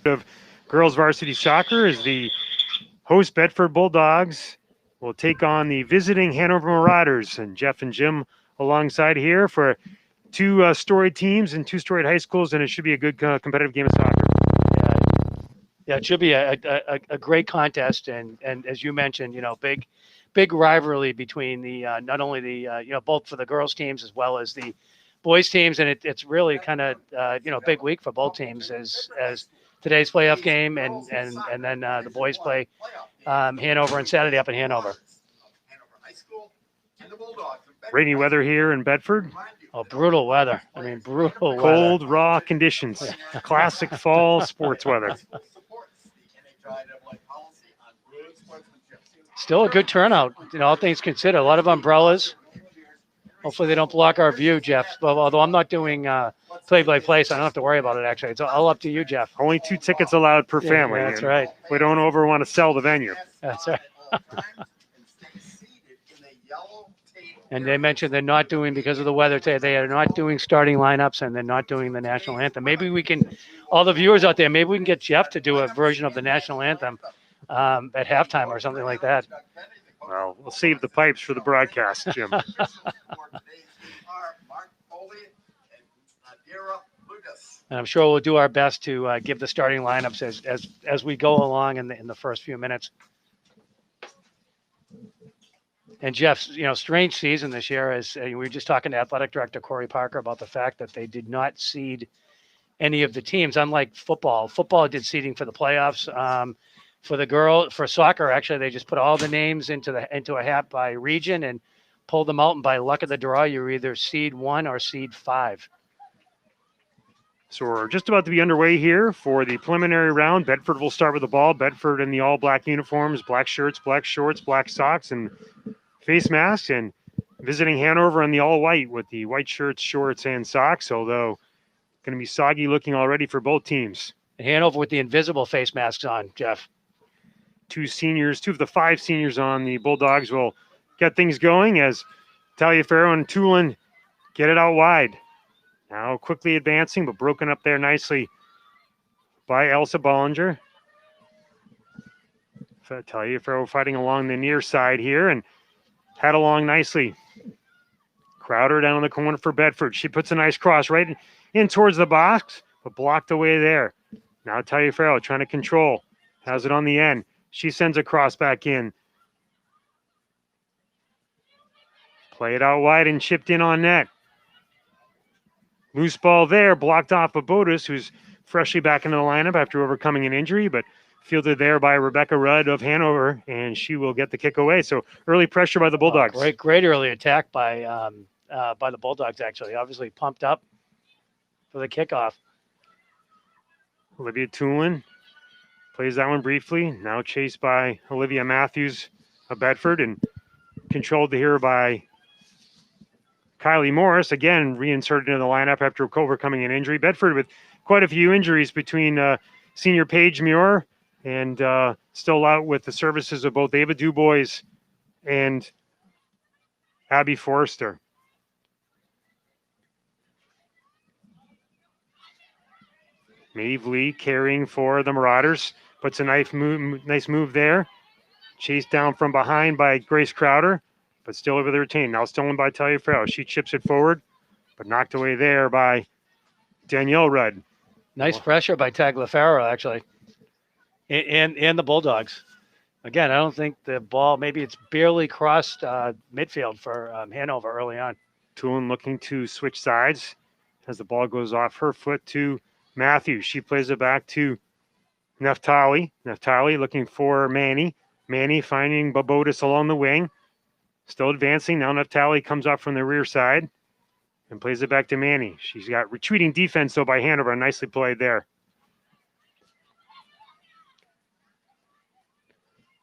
Of girls varsity soccer is the host Bedford Bulldogs will take on the visiting Hanover Marauders, and Jeff and Jim alongside here for two storied teams and two storied high schools, and it should be a good competitive game of soccer. Yeah, yeah, it should be a great contest, and as you mentioned, big rivalry between the not only the both for the girls teams as well as the boys teams, and it's really kind of big week for both teams as today's playoff game, and then the boys play Hanover on Saturday up in Hanover. Rainy weather here in Bedford. Oh, brutal weather. I mean, brutal weather. Cold, raw conditions. Classic fall sports weather. Still a good turnout, all things considered. A lot of umbrellas. Hopefully they don't block our view, Jeff. Although I'm not doing play-by-play, so I don't have to worry about it, actually. It's all up to you, Jeff. Only 2 tickets allowed per family. Yeah, that's right. We don't want to sell the venue. That's right. And they mentioned they're not doing, because of the weather today, they are not doing starting lineups, and they're not doing the national anthem. Maybe we can, all the viewers out there, maybe we can get Jeff to do a version of the national anthem at halftime or something like that. Well, we'll save the pipes for the broadcast, Jim. And I'm sure we'll do our best to give the starting lineups as we go along in the first few minutes. And Jeff, strange season this year. As we were just talking to Athletic Director Corey Parker about the fact that they did not seed any of the teams, unlike football. Football did seeding for the playoffs. For soccer, actually, they just put all the names into a hat by region and pulled them out. And by luck of the draw, you're either seed 1 or seed 5. So we're just about to be underway here for the preliminary round. Bedford will start with the ball. Bedford in the all-black uniforms, black shirts, black shorts, black socks, and face masks. And visiting Hanover in the all-white with the white shirts, shorts, and socks, although going to be soggy looking already for both teams. Hanover with the invisible face masks on, Jeff. 2 of the 5 seniors on the Bulldogs will get things going as Taliaferro and Tulin get it out wide. Now quickly advancing, but broken up there nicely by Elsa Bollinger. Taliaferro fighting along the near side here and head along nicely. Crowder down in the corner for Bedford. She puts a nice cross right in towards the box, but blocked away there. Now Taliaferro trying to control. Has it on the end. She sends a cross back in. Play it out wide and chipped in on net. Loose ball there, blocked off by Bodis, who's freshly back into the lineup after overcoming an injury, but fielded there by Rebecca Rudd of Hanover, and she will get the kick away. So early pressure by the Bulldogs. Great early attack by the Bulldogs, actually. Obviously pumped up for the kickoff. Olivia Tulin plays that one briefly. Now chased by Olivia Matthews of Bedford and controlled here by Kylie Morris, again reinserted into the lineup after overcoming an injury. Bedford with quite a few injuries between senior Paige Muir and still out with the services of both Ava Dubois and Abby Forrester. Maeve Lee carrying for the Marauders. Puts a nice move there. Chased down from behind by Grace Crowder, but still over the retain. Now stolen by Taliaferro. She chips it forward, but knocked away there by Danielle Rudd. Nice pressure by Tagliaferro, actually. And the Bulldogs. Again, I don't think the ball, maybe it's barely crossed midfield for Hanover early on. Tulin looking to switch sides as the ball goes off her foot to Matthews. She plays it back to Neftali. Neftali looking for Manny. Manny finding Babotis along the wing. Still advancing. Now Neftali comes up from the rear side and plays it back to Manny. She's got retreating defense, though, by Hanover. Nicely played there.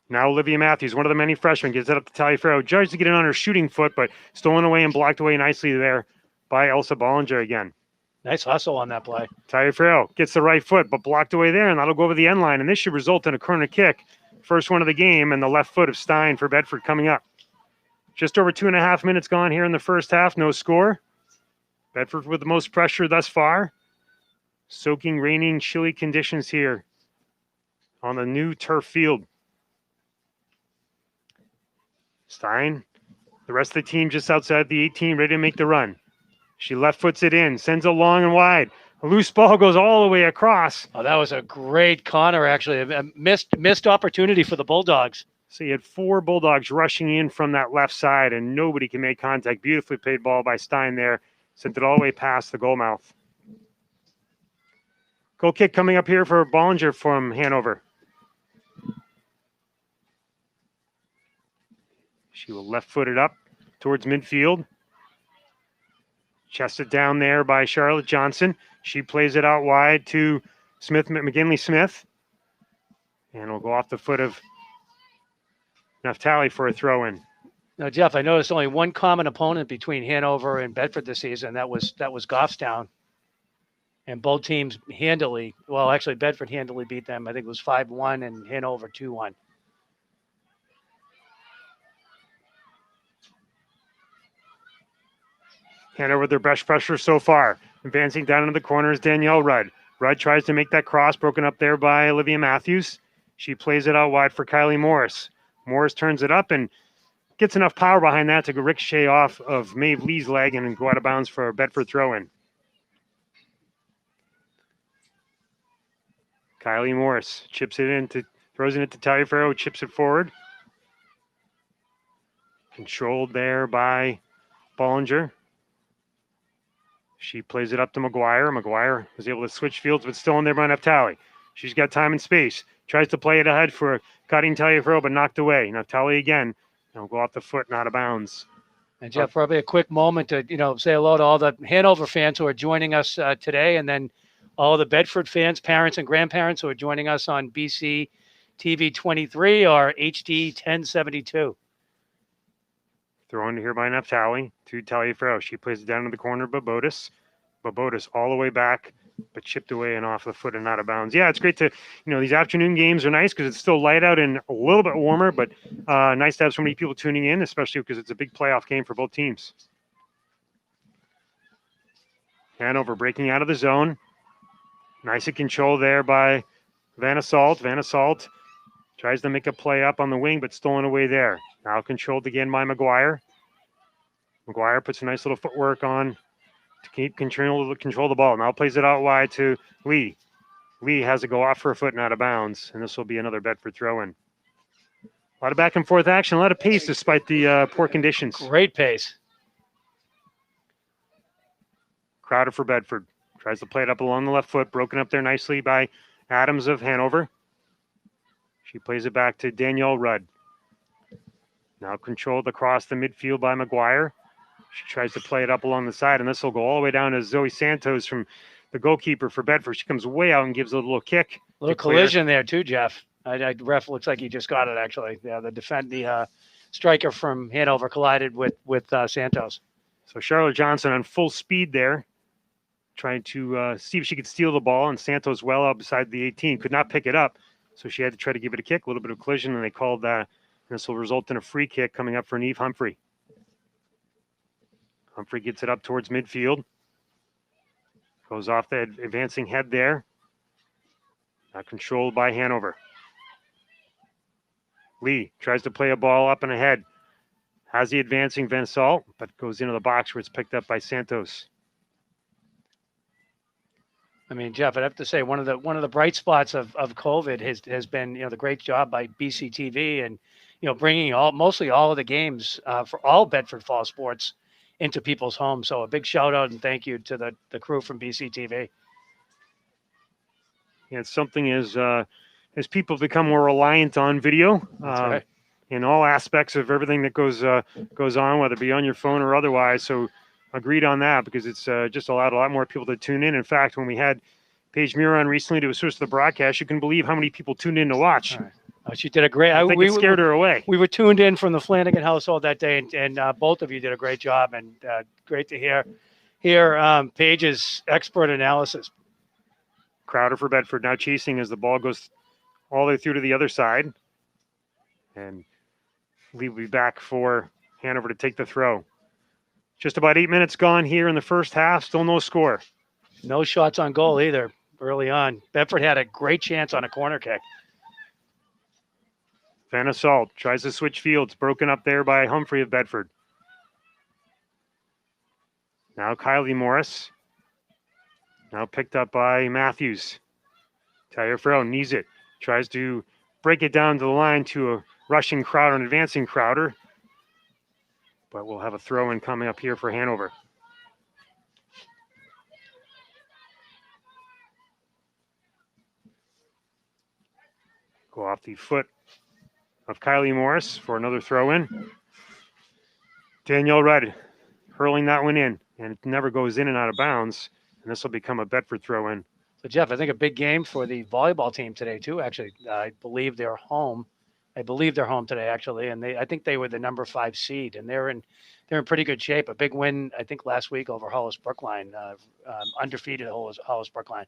Now Olivia Matthews, one of the many freshmen, gives it up to Taliaferro. Judged to get it on her shooting foot, but stolen away and blocked away nicely there by Elsa Bollinger again. Nice hustle on that play. Taliaferro gets the right foot, but blocked away there, and that'll go over the end line. And this should result in a corner kick. First one of the game, and the left foot of Stein for Bedford coming up. Just over 2.5 minutes gone here in the first half. No score. Bedford with the most pressure thus far. Soaking, raining, chilly conditions here on the new turf field. Stein, the rest of the team just outside the 18, ready to make the run. She left foots it in, sends it long and wide. A loose ball goes all the way across. Oh, that was a great corner, actually. A missed opportunity for the Bulldogs. So you had 4 Bulldogs rushing in from that left side, and nobody can make contact. Beautifully played ball by Stein there. Sent it all the way past the goal mouth. Goal kick coming up here for Bollinger from Hanover. She will left foot it up towards midfield. Chested down there by Charlotte Johnson. She plays it out wide to McGinley Smith. And will go off the foot of Naftali for a throw in. Now, Jeff, I noticed only one common opponent between Hanover and Bedford this season. That was Goffstown. And both teams handily, well, actually, Bedford handily beat them. I think it was 5-1 and Hanover 2-1. Hanover their best pressure so far. Advancing down into the corners, Danielle Rudd. Rudd tries to make that cross, broken up there by Olivia Matthews. She plays it out wide for Kylie Morris. Morris turns it up and gets enough power behind that to go ricochet off of Maeve Lee's leg and go out of bounds for a Bedford throw-in. Kylie Morris chips it in, throws it to Taliaferro, chips it forward. Controlled there by Bollinger. She plays it up to McGuire. McGuire was able to switch fields, but still in there by Naftali. She's got time and space. Tries to play it ahead for cutting Taliaferro, but knocked away. Naftali again. It'll go off the foot and out of bounds. And Jeff, probably a quick moment to say hello to all the Hanover fans who are joining us today, and then all the Bedford fans, parents and grandparents who are joining us on BC TV 23 or HD 1072. Thrown here by Naftali to Taliaferro. She plays it down in the corner, Babotis. Babotis all the way back, but chipped away and off the foot and out of bounds. Yeah, it's great to, these afternoon games are nice because it's still light out and a little bit warmer, but nice to have so many people tuning in, especially because it's a big playoff game for both teams. Hanover breaking out of the zone. Nice control there by Vanna Salt. Vanna Salt tries to make a play up on the wing, but stolen away there. Now controlled again by McGuire. McGuire puts a nice little footwork on to keep control the ball. Now plays it out wide to Lee. Lee has to go off for a foot and out of bounds, and this will be another Bedford throw-in. A lot of back and forth action, a lot of pace despite the poor conditions. Great pace. Crowder for Bedford. Tries to play it up along the left foot, broken up there nicely by Adams of Hanover. She plays it back to Danielle Rudd. Now controlled across the midfield by McGuire. She tries to play it up along the side, and this will go all the way down to Zoe Santos from the goalkeeper for Bedford. She comes way out and gives a little kick. A little collision there too, Jeff. Ref looks like he just got it, actually. Yeah, the striker from Hanover collided with Santos. So Charlotte Johnson on full speed there, trying to see if she could steal the ball, and Santos well out beside the 18. Could not pick it up, so she had to try to give it a kick, a little bit of collision, and they called that. This will result in a free kick coming up for Neve Humphrey. Humphrey gets it up towards midfield. Goes off the advancing head there. Now controlled by Hanover. Lee tries to play a ball up and ahead. Has the advancing Van Salt, but goes into the box where it's picked up by Santos. I mean, Jeff, I'd have to say one of the bright spots of COVID has been the great job by BCTV and bringing mostly all of the games for all Bedford fall sports into people's homes. So a big shout out and thank you to the crew from BCTV. Yeah, it's something as people become more reliant on video. That's right. In all aspects of everything that goes on, whether it be on your phone or otherwise. So agreed on that because it's just allowed a lot more people to tune in. In fact, when we had Paige Muir on recently to assist the broadcast, you can believe how many people tuned in to watch. Right. She did a great. I think it scared her away. We were tuned in from the Flanagan household that day, and both of you did a great job, and great to hear Paige's expert analysis. Crowder for Bedford now chasing as the ball goes all the way through to the other side, and Lee will be back for Hanover to take the throw. Just about 8 minutes gone here in the first half. Still no score. No shots on goal either early on. Bedford had a great chance on a corner kick. Van Assault tries to switch fields, broken up there by Humphrey of Bedford. Now Kylie Morris. Now picked up by Matthews. Taliaferro needs it. Tries to break it down to the line to a rushing Crowder, an advancing Crowder. But we'll have a throw-in coming up here for Hanover. Go off the foot of Kylie Morris for another throw-in. Danielle Rudd hurling that one in, and it never goes in and out of bounds. And this will become a Bedford throw-in. So, Jeff, I think a big game for the volleyball team today, too, actually. I believe they're home. Today, actually, and I think they were the number 5 seed, and they're in pretty good shape. A big win, I think, last week over Hollis Brookline, undefeated Hollis Brookline.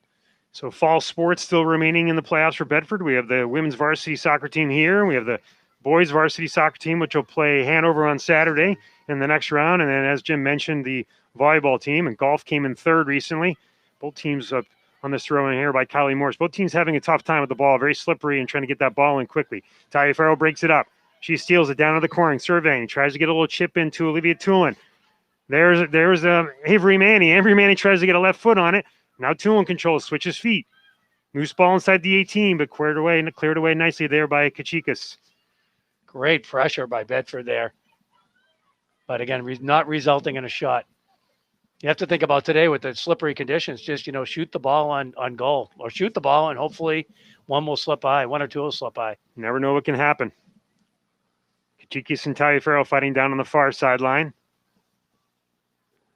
So fall sports still remaining in the playoffs for Bedford. We have the women's varsity soccer team here. We have the boys varsity soccer team, which will play Hanover on Saturday in the next round. And then, as Jim mentioned, the volleyball team, and golf came in third recently. Both teams up on this throw in here by Kylie Morris. Both teams having a tough time with the ball, very slippery and trying to get that ball in quickly. Taliaferro breaks it up. She steals it down to the corner, surveying, tries to get a little chip into Olivia Tulin. There's Avery Manny. Avery Manny tries to get a left foot on it. Now Tulin controls, switches feet. Loose ball inside the 18, but cleared away nicely there by Kachikas. Great pressure by Bedford there. But again, not resulting in a shot. You have to think about today with the slippery conditions, just, shoot the ball on goal, or shoot the ball and hopefully one or two will slip by. You never know what can happen. Kachikis and Taliaferro fighting down on the far sideline.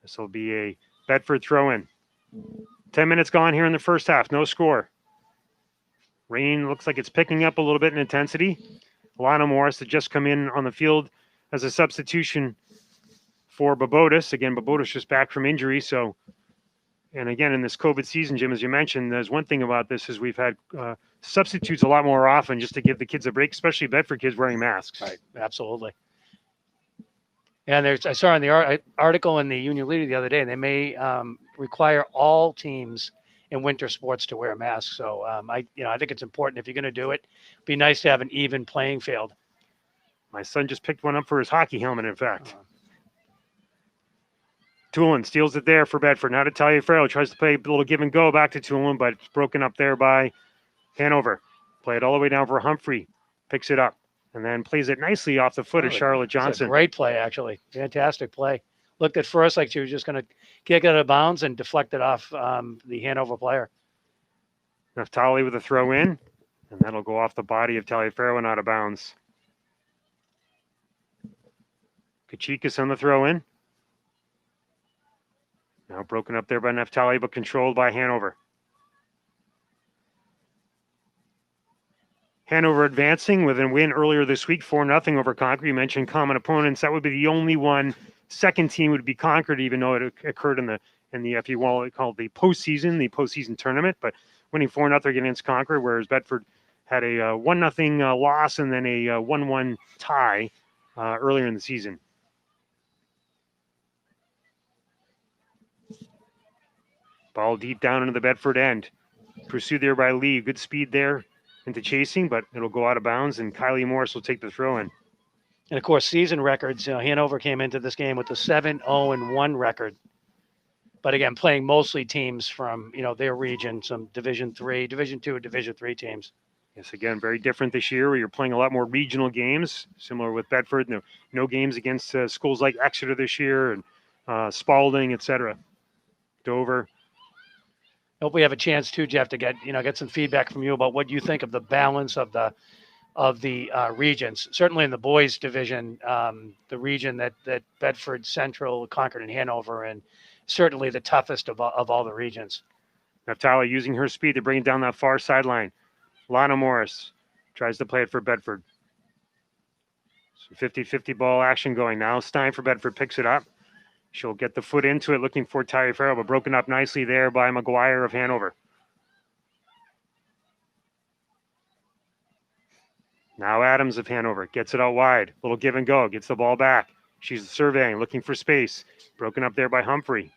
This will be a Bedford throw-in. 10 minutes gone here in the first half. No score. Rain looks like it's picking up a little bit in intensity. Alana Morris had just come in on the field as a substitution for Babotis. Again, Babotis just back from injury. So, and again, in this COVID season, Jim, as you mentioned, there's one thing about this is we've had substitutes a lot more often just to give the kids a break, especially Bedford kids wearing masks. Right, absolutely. And I saw in the article in the Union Leader the other day, they may require all teams in winter sports to wear masks. So I think it's important, if you're going to do it, be nice to have an even playing field. My son just picked one up for his hockey helmet, in fact. Tulin steals it there for Bedford. Now to Taliaferro, tries to play a little give and go back to Tulin, but it's broken up there by Hanover. Play it all the way down for Humphrey. Picks it up and then plays it nicely off the foot of Charlotte Johnson. Great play, actually. Fantastic play. Looked at first like she was just going to kick it out of bounds and deflect it off the Hanover player. Naftali with a throw in, and that'll go off the body of Taliaferro and out of bounds. Kachikas on the throw in. Now broken up there by Naftali, but controlled by Hanover. Hanover advancing with a win earlier this week, 4-0 over Concord. You mentioned common opponents. That would be the only one. Second team would be Concord, even though it occurred in the if you want to call it the postseason tournament. But winning 4-0 against Concord, whereas Bedford had a 1-0 loss and then a 1-1 tie earlier in the season. Ball deep down into the Bedford end. Pursued there by Lee. Good speed there into chasing, but it'll go out of bounds, and Kylie Morris will take the throw in. And of course, season records. Hanover came into this game with a 7-0-1 record. But again, playing mostly teams from their region, some Division 3, Division 2, and Division 3 teams. Yes, again, very different this year where you're playing a lot more regional games, similar with Bedford. No games against schools like Exeter this year and Spalding, etc. Dover. I hope we have a chance too, Jeff, to get some feedback from you about what you think of the balance of the regions. Certainly in the boys division, the region that Bedford, Central, Concord, and Hanover, and certainly the toughest of all the regions. Naftali using her speed to bring it down that far sideline. Lana Morris tries to play it for Bedford. So 50-50 ball action going now. Stein for Bedford picks it up. She'll get the foot into it, looking for Taliaferro, but broken up nicely there by McGuire of Hanover. Now Adams of Hanover gets it out wide. Little give and go, gets the ball back. She's surveying, looking for space. Broken up there by Humphrey.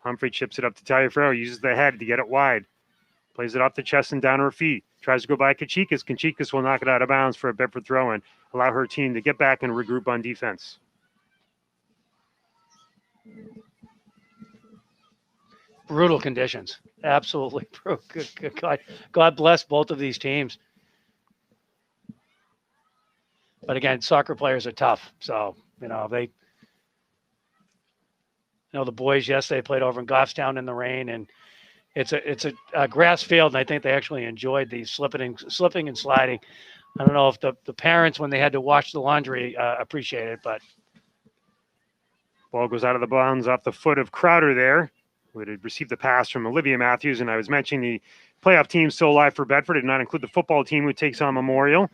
Humphrey chips it up to Taliaferro, uses the head to get it wide. Plays it off the chest and down her feet. Tries to go by Kachikas. Kachikas will knock it out of bounds for a Bedford throw-in. Allow her team to get back and regroup on defense. Brutal conditions. Absolutely brutal. Good God. God bless both of these teams. But again, soccer players are tough. So, the boys yesterday played over in Goffstown in the rain, and it's a grass field, and I think they actually enjoyed the slipping and sliding. I don't know if the parents, when they had to wash the laundry, appreciate it, but. Ball goes out of the bounds off the foot of Crowder there. We had received the pass from Olivia Matthews, and I was mentioning the playoff team still alive for Bedford did not include the football team who takes on Memorial.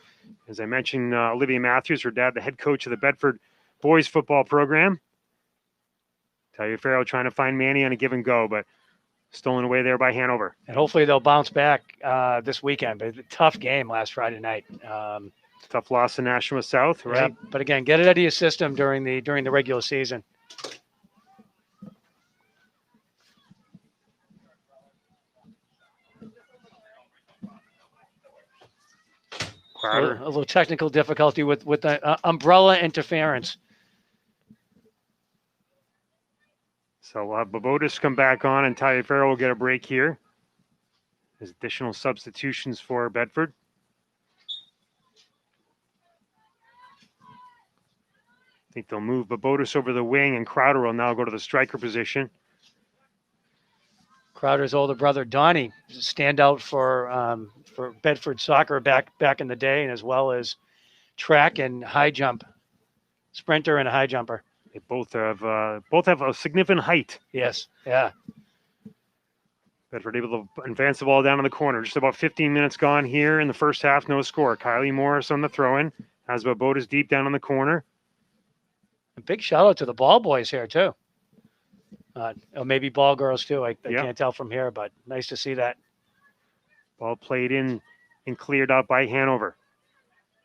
As I mentioned, Olivia Matthews, her dad, the head coach of the Bedford boys football program. Taliaferro trying to find Manny on a give and go, but stolen away there by Hanover. And hopefully they'll bounce back this weekend. But a tough game last Friday night. Tough loss to Nashua South, right? Yeah, but again, get it out of your system during the regular season. Crowder. A little technical difficulty with the umbrella interference. So we'll have Babotis come back on, and Taliaferro will get a break here. There's additional substitutions for Bedford. I think they'll move Babotis over the wing, and Crowder will now go to the striker position. Crowder's older brother, Donnie, stand out for Bedford soccer back in the day, and as well as track and high jump, sprinter and a high jumper. They both have a significant height. Yes, yeah. Bedford able to advance the ball down in the corner. Just about 15 minutes gone here in the first half. No score. Kylie Morris on the throw-in. Has Babotis deep down in the corner. A big shout out to the ball boys here too. Or maybe ball girls too. I can't tell from here, but nice to see that. Ball played in and cleared out by Hanover.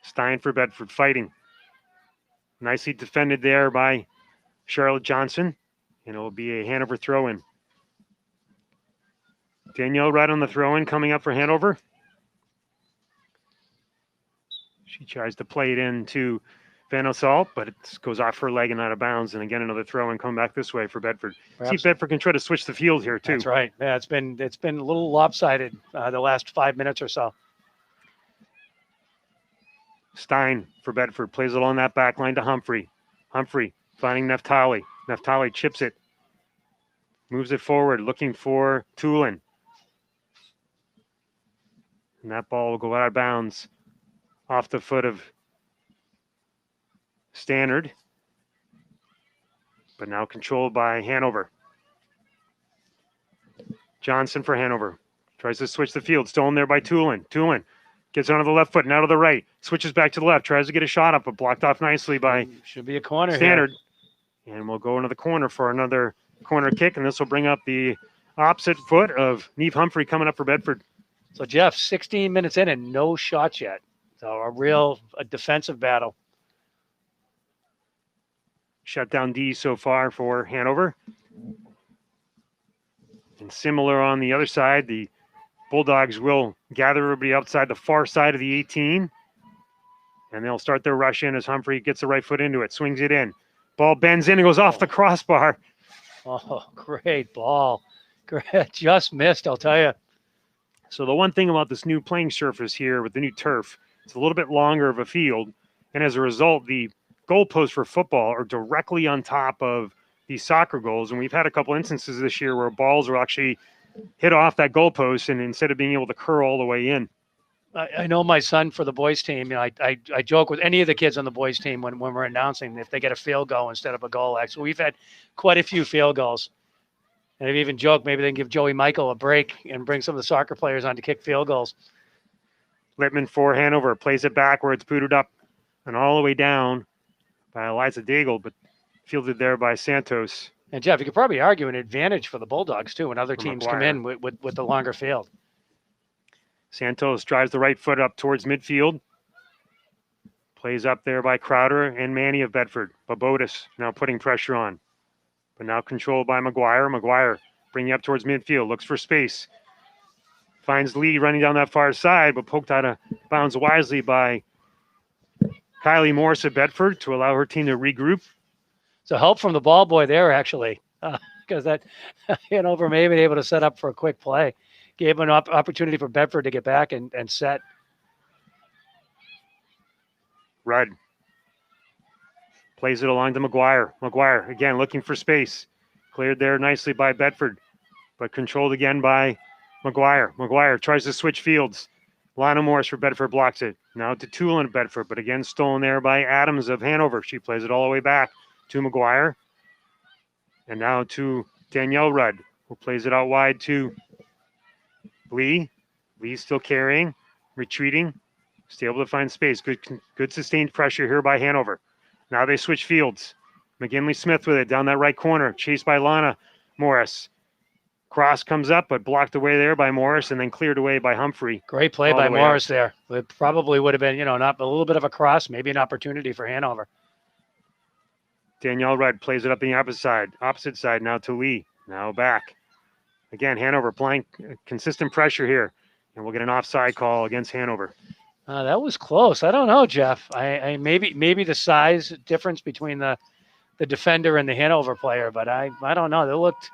Stein for Bedford fighting. Nicely defended there by Charlotte Johnson. And it will be a Hanover throw-in. Danielle right on the throw-in coming up for Hanover. She tries to play it into Van Ossault, but it goes off her leg and out of bounds. And again, another throw-in coming back this way for Bedford. See if Bedford can try to switch the field here too. That's right. Yeah, it's been a little lopsided the last 5 minutes or so. Stein for Bedford plays along that back line to Humphrey. Humphrey finding Neftali. Neftali chips it. Moves it forward, looking for Tulin. And that ball will go out of bounds off the foot of Stannard. But now controlled by Hanover. Johnson for Hanover. Tries to switch the field. Stolen there by Tulin. Tulin gets onto the left foot, now to the right. Switches back to the left. Tries to get a shot up, but blocked off nicely by should be a corner Stannard. Here. And we'll go into the corner for another corner kick, and this will bring up the opposite foot of Neve Humphrey coming up for Bedford. So, Jeff, 16 minutes in and no shots yet. So a defensive battle. Shutdown D so far for Hanover. And similar on the other side, the Bulldogs will gather everybody outside the far side of the 18. And they'll start their rush in as Humphrey gets the right foot into it, swings it in. Ball bends in and goes off the crossbar. Oh, great ball. Just missed, I'll tell you. So the one thing about this new playing surface here with the new turf, it's a little bit longer of a field. And as a result, the goalposts for football are directly on top of these soccer goals. And we've had a couple instances this year where balls will actually hit off that goalpost and instead of being able to curl all the way in. I know my son for the boys team, I joke with any of the kids on the boys team when we're announcing if they get a field goal instead of a goal. So we've had quite a few field goals. And I've even joked maybe they can give Joey Michael a break and bring some of the soccer players on to kick field goals. Littman for Hanover plays it back where it's booted up and all the way down by Eliza Daigle, but fielded there by Santos. And Jeff, you could probably argue an advantage for the Bulldogs too when other teams come in with the longer field. Santos drives the right foot up towards midfield. Plays up there by Crowder and Manny of Bedford. Babotis now putting pressure on. But now controlled by McGuire. McGuire bringing up towards midfield, looks for space. Finds Lee running down that far side, but poked out of bounds wisely by Kylie Morris of Bedford to allow her team to regroup. So help from the ball boy there, actually, because that Hanover may have been able to set up for a quick play. Gave an opportunity for Bedford to get back and set. Rudd plays it along to McGuire. McGuire, again, looking for space. Cleared there nicely by Bedford, but controlled again by McGuire. McGuire tries to switch fields. Lana Morris for Bedford blocks it. Now to Tulin of Bedford, but again stolen there by Adams of Hanover. She plays it all the way back to McGuire. And now to Danielle Rudd, who plays it out wide to Lee. Lee's still carrying, retreating, still able to find space. Good sustained pressure here by Hanover. Now they switch fields. McGinley Smith with it down that right corner, chased by Lana Morris. Cross comes up, but blocked away there by Morris and then cleared away by Humphrey. Great play by Morris there. It probably would have been, not a little bit of a cross, maybe an opportunity for Hanover. Danielle Rudd plays it up the opposite side now to Lee. Now back. Again, Hanover applying consistent pressure here. And we'll get an offside call against Hanover. That was close. I don't know, Jeff. I maybe the size difference between the defender and the Hanover player, but I don't know. They looked.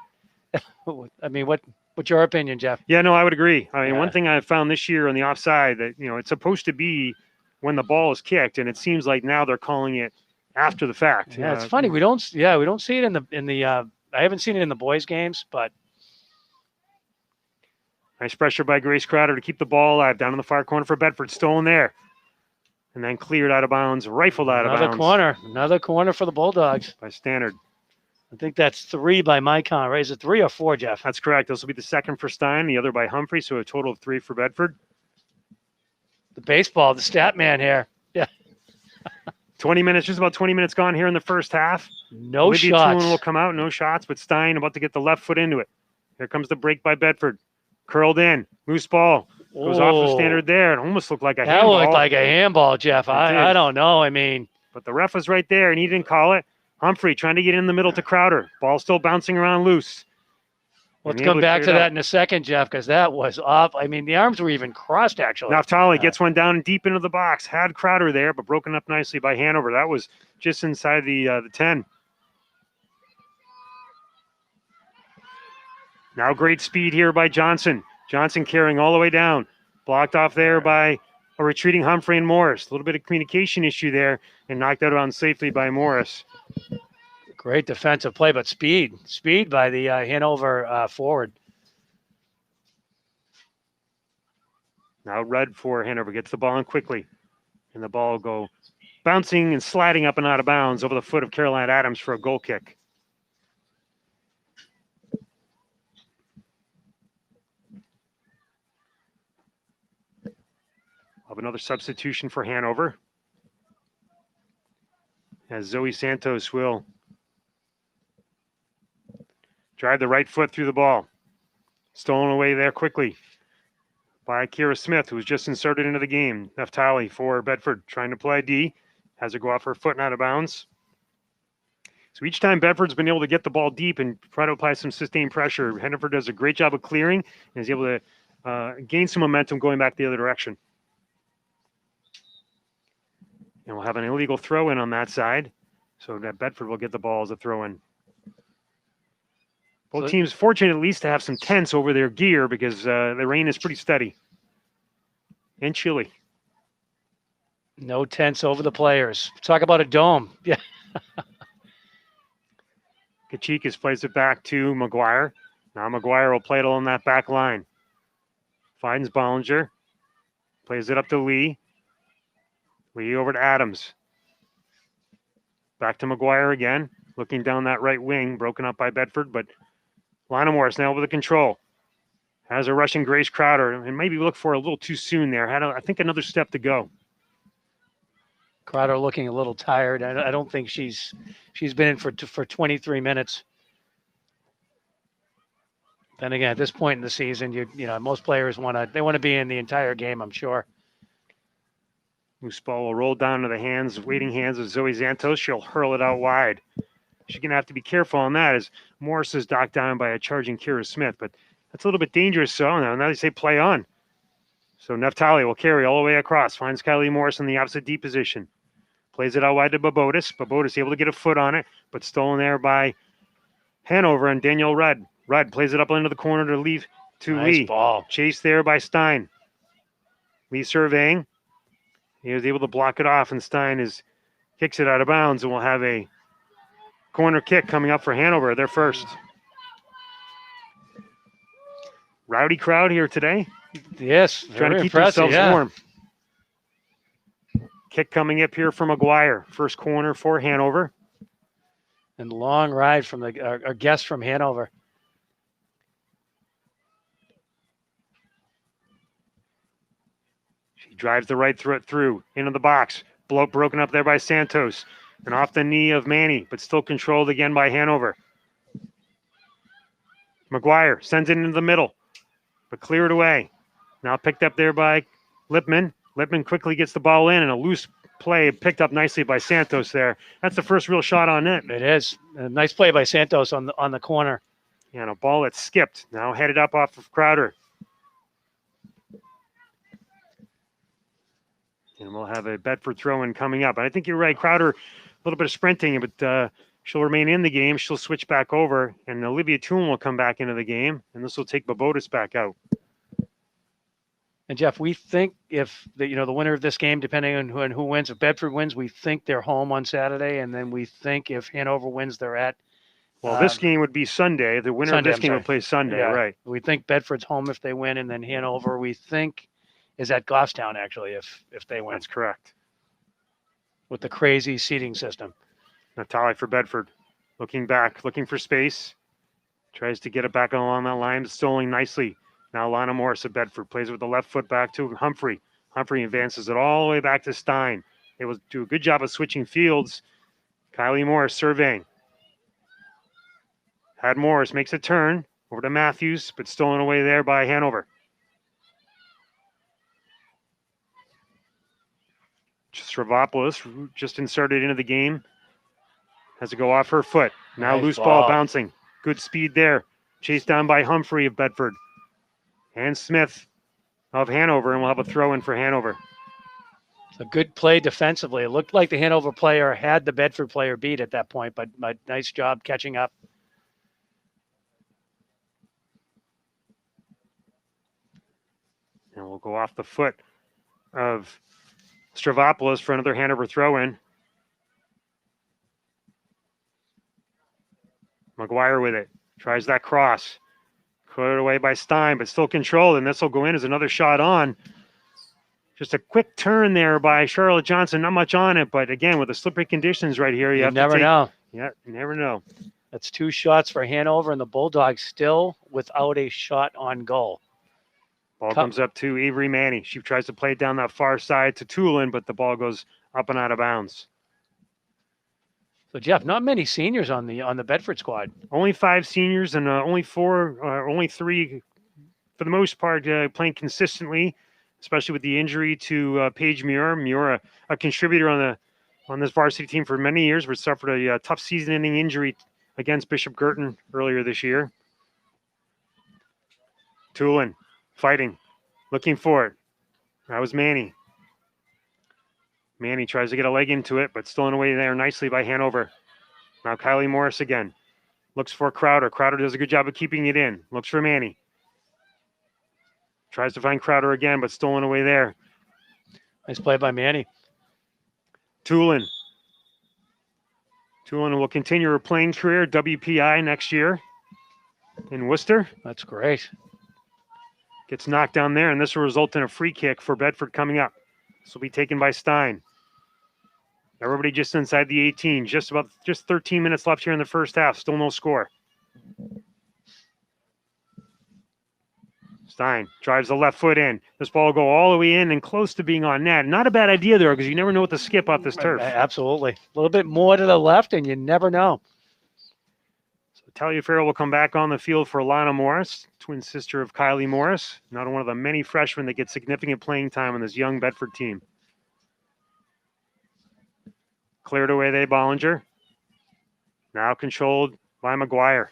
I mean, what's your opinion, Jeff? Yeah, no, I would agree. I mean, one thing I've found this year on the offside that it's supposed to be when the ball is kicked, and it seems like now they're calling it after the fact. Yeah, it's funny. We don't see it in the. I haven't seen it in the boys' games, but. Nice pressure by Grace Crowder to keep the ball alive. Down in the far corner for Bedford. Stolen there. And then cleared out of bounds. Rifled out of bounds. Another corner for the Bulldogs. By Stannard. I think that's 3 by my count, right? Is it 3 or 4, Jeff? That's correct. This will be the second for Stein, the other by Humphrey. So a total of 3 for Bedford. The baseball, the stat man here. Yeah. 20 minutes, just about 20 minutes gone here in the first half. No Olivia shots. Tulin will come out. No shots, but Stein about to get the left foot into it. Here comes the break by Bedford. Curled in. Loose ball. Goes off the Standard there. It almost looked like a handball. That looked like a handball, Jeff. I don't know. I mean. But the ref was right there, and he didn't call it. Humphrey trying to get in the middle to Crowder. Ball still bouncing around loose. Let's come back to that in a second, Jeff, because that was off. I mean, the arms were even crossed, actually. Naftali gets one down deep into the box. Had Crowder there, but broken up nicely by Hanover. That was just inside the 10. Now great speed here by Johnson. Johnson carrying all the way down. Blocked off there by a retreating Humphrey and Morris. A little bit of communication issue there and knocked out on safely by Morris. Great defensive play, but speed by the Hanover forward. Now Rudd for Hanover gets the ball in quickly. And the ball will go bouncing and sliding up and out of bounds over the foot of Caroline Adams for a goal kick. Of another substitution for Hanover. As Zoe Santos will drive the right foot through the ball. Stolen away there quickly by Kira Smith, who was just inserted into the game. Naftali for Bedford trying to play D. Has her go off her foot and out of bounds. So each time Bedford's been able to get the ball deep and try to apply some sustained pressure, Hanover does a great job of clearing and is able to gain some momentum going back the other direction. And we'll have an illegal throw-in on that side. So that Bedford will get the ball as a throw-in. Both teams fortunate at least to have some tents over their gear because the rain is pretty steady and chilly. No tents over the players. Talk about a dome. Yeah. Kachikas plays it back to McGuire. Now McGuire will play it along that back line. Finds Bollinger. Plays it up to Lee. Lee over to Adams. Back to McGuire again. Looking down that right wing. Broken up by Bedford, but Lana Morris now with the control. Has a rushing Grace Crowder. And maybe look for a little too soon there. Had, I think, another step to go. Crowder looking a little tired. I don't think she's been in for 23 minutes. Then again, at this point in the season, you know most players want to be in the entire game, I'm sure. Loose ball will roll down to the waiting hands of Zoe Santos. She'll hurl it out wide. She's going to have to be careful on that as Morris is knocked down by a charging Kira Smith. But that's a little bit dangerous. So now they say play on. So Neftali will carry all the way across. Finds Kylie Morris in the opposite D position. Plays it out wide to Babotis. Babotis able to get a foot on it, but stolen there by Hanover and Danielle Rudd. Rudd plays it up into the corner to Lee. Nice ball. Chased there by Stein. Lee surveying. He was able to block it off, and Stein kicks it out of bounds, and we'll have a corner kick coming up for Hanover. Their first. Rowdy crowd here today. Yes, trying to keep themselves warm. Kick coming up here from McGuire. First corner for Hanover. And long ride from our guest from Hanover. She drives the right through into the box. Broken up there by Santos. And off the knee of Manny, but still controlled again by Hanover. McGuire sends it into the middle, but cleared away. Now picked up there by Lipman. Lipman quickly gets the ball in, and a loose play picked up nicely by Santos there. That's the first real shot on net. It is. A nice play by Santos on the corner. Yeah, and a ball that skipped. Now headed up off of Crowder. And we'll have a Bedford throw-in coming up. And I think you're right, Crowder, a little bit of sprinting, but she'll remain in the game. She'll switch back over, and Olivia Toon will come back into the game, and this will take Babotis back out. And Jeff, we think if the winner of this game, depending on who wins, if Bedford wins, we think they're home on Saturday, and then we think if Hanover wins, they're at. Well, this game would be Sunday. The winner of this game would play Sunday, yeah. Right? We think Bedford's home if they win, and then Hanover we think is at Goffstown actually if they win. That's correct. With the crazy seating system. Natali for Bedford, looking back, looking for space, tries to get it back along that line, stolen nicely. Now Lana Morris of Bedford plays with the left foot back to Humphrey. Humphrey advances it all the way back to Stein. They will do a good job of switching fields. Kylie Morris surveying. Had Morris, makes a turn over to Matthews, but stolen away there by Hanover. Stravopoulos just inserted into the game. Has to go off her foot. Now Nice loose ball. ball bouncing. Good speed there. Chased down by Humphrey of Bedford. And Smith of Hanover, and we'll have a throw in for Hanover. A good play defensively. It looked like the Hanover player had the Bedford player beat at that point, but nice job catching up. And we'll go off the foot of Stravopoulos for another Hanover throw-in. McGuire with it. Tries that cross. Cleared away by Stein, but still controlled, and this will go in as another shot on. Just a quick turn there by Charlotte Johnson. Not much on it, but again, with the slippery conditions right here, you have never to take, know. Yeah, you never know. That's 2 shots for Hanover, and the Bulldogs still without a shot on goal. Ball comes up to Avery Manny. She tries to play it down that far side to Tulin, but the ball goes up and out of bounds. So Jeff, not many seniors on the Bedford squad. Only 5 seniors and only 3 for the most part playing consistently, especially with the injury to Paige Muir. Muir, a contributor on this varsity team for many years, but suffered a tough season-ending injury against Bishop Girton earlier this year. Tulin fighting, looking for it. That was Manny. Manny tries to get a leg into it, but stolen away there nicely by Hanover. Now Kylie Morris again. Looks for Crowder. Crowder does a good job of keeping it in. Looks for Manny. Tries to find Crowder again, but stolen away there. Nice play by Manny. Tulin. Tulin will continue her playing career, WPI next year in Worcester. That's great. Gets knocked down there, and this will result in a free kick for Bedford coming up. This will be taken by Stein. Everybody just inside the 18. Just 13 minutes left here in the first half. Still no score. Stein drives the left foot in. This ball will go all the way in and close to being on net. Not a bad idea there because you never know what to skip off this turf. Absolutely. A little bit more to the left, and you never know. So Taliaferro will come back on the field for Lana Morris, twin sister of Kylie Morris. Another one of the many freshmen that get significant playing time on this young Bedford team. Cleared away there, Bollinger. Now controlled by McGuire.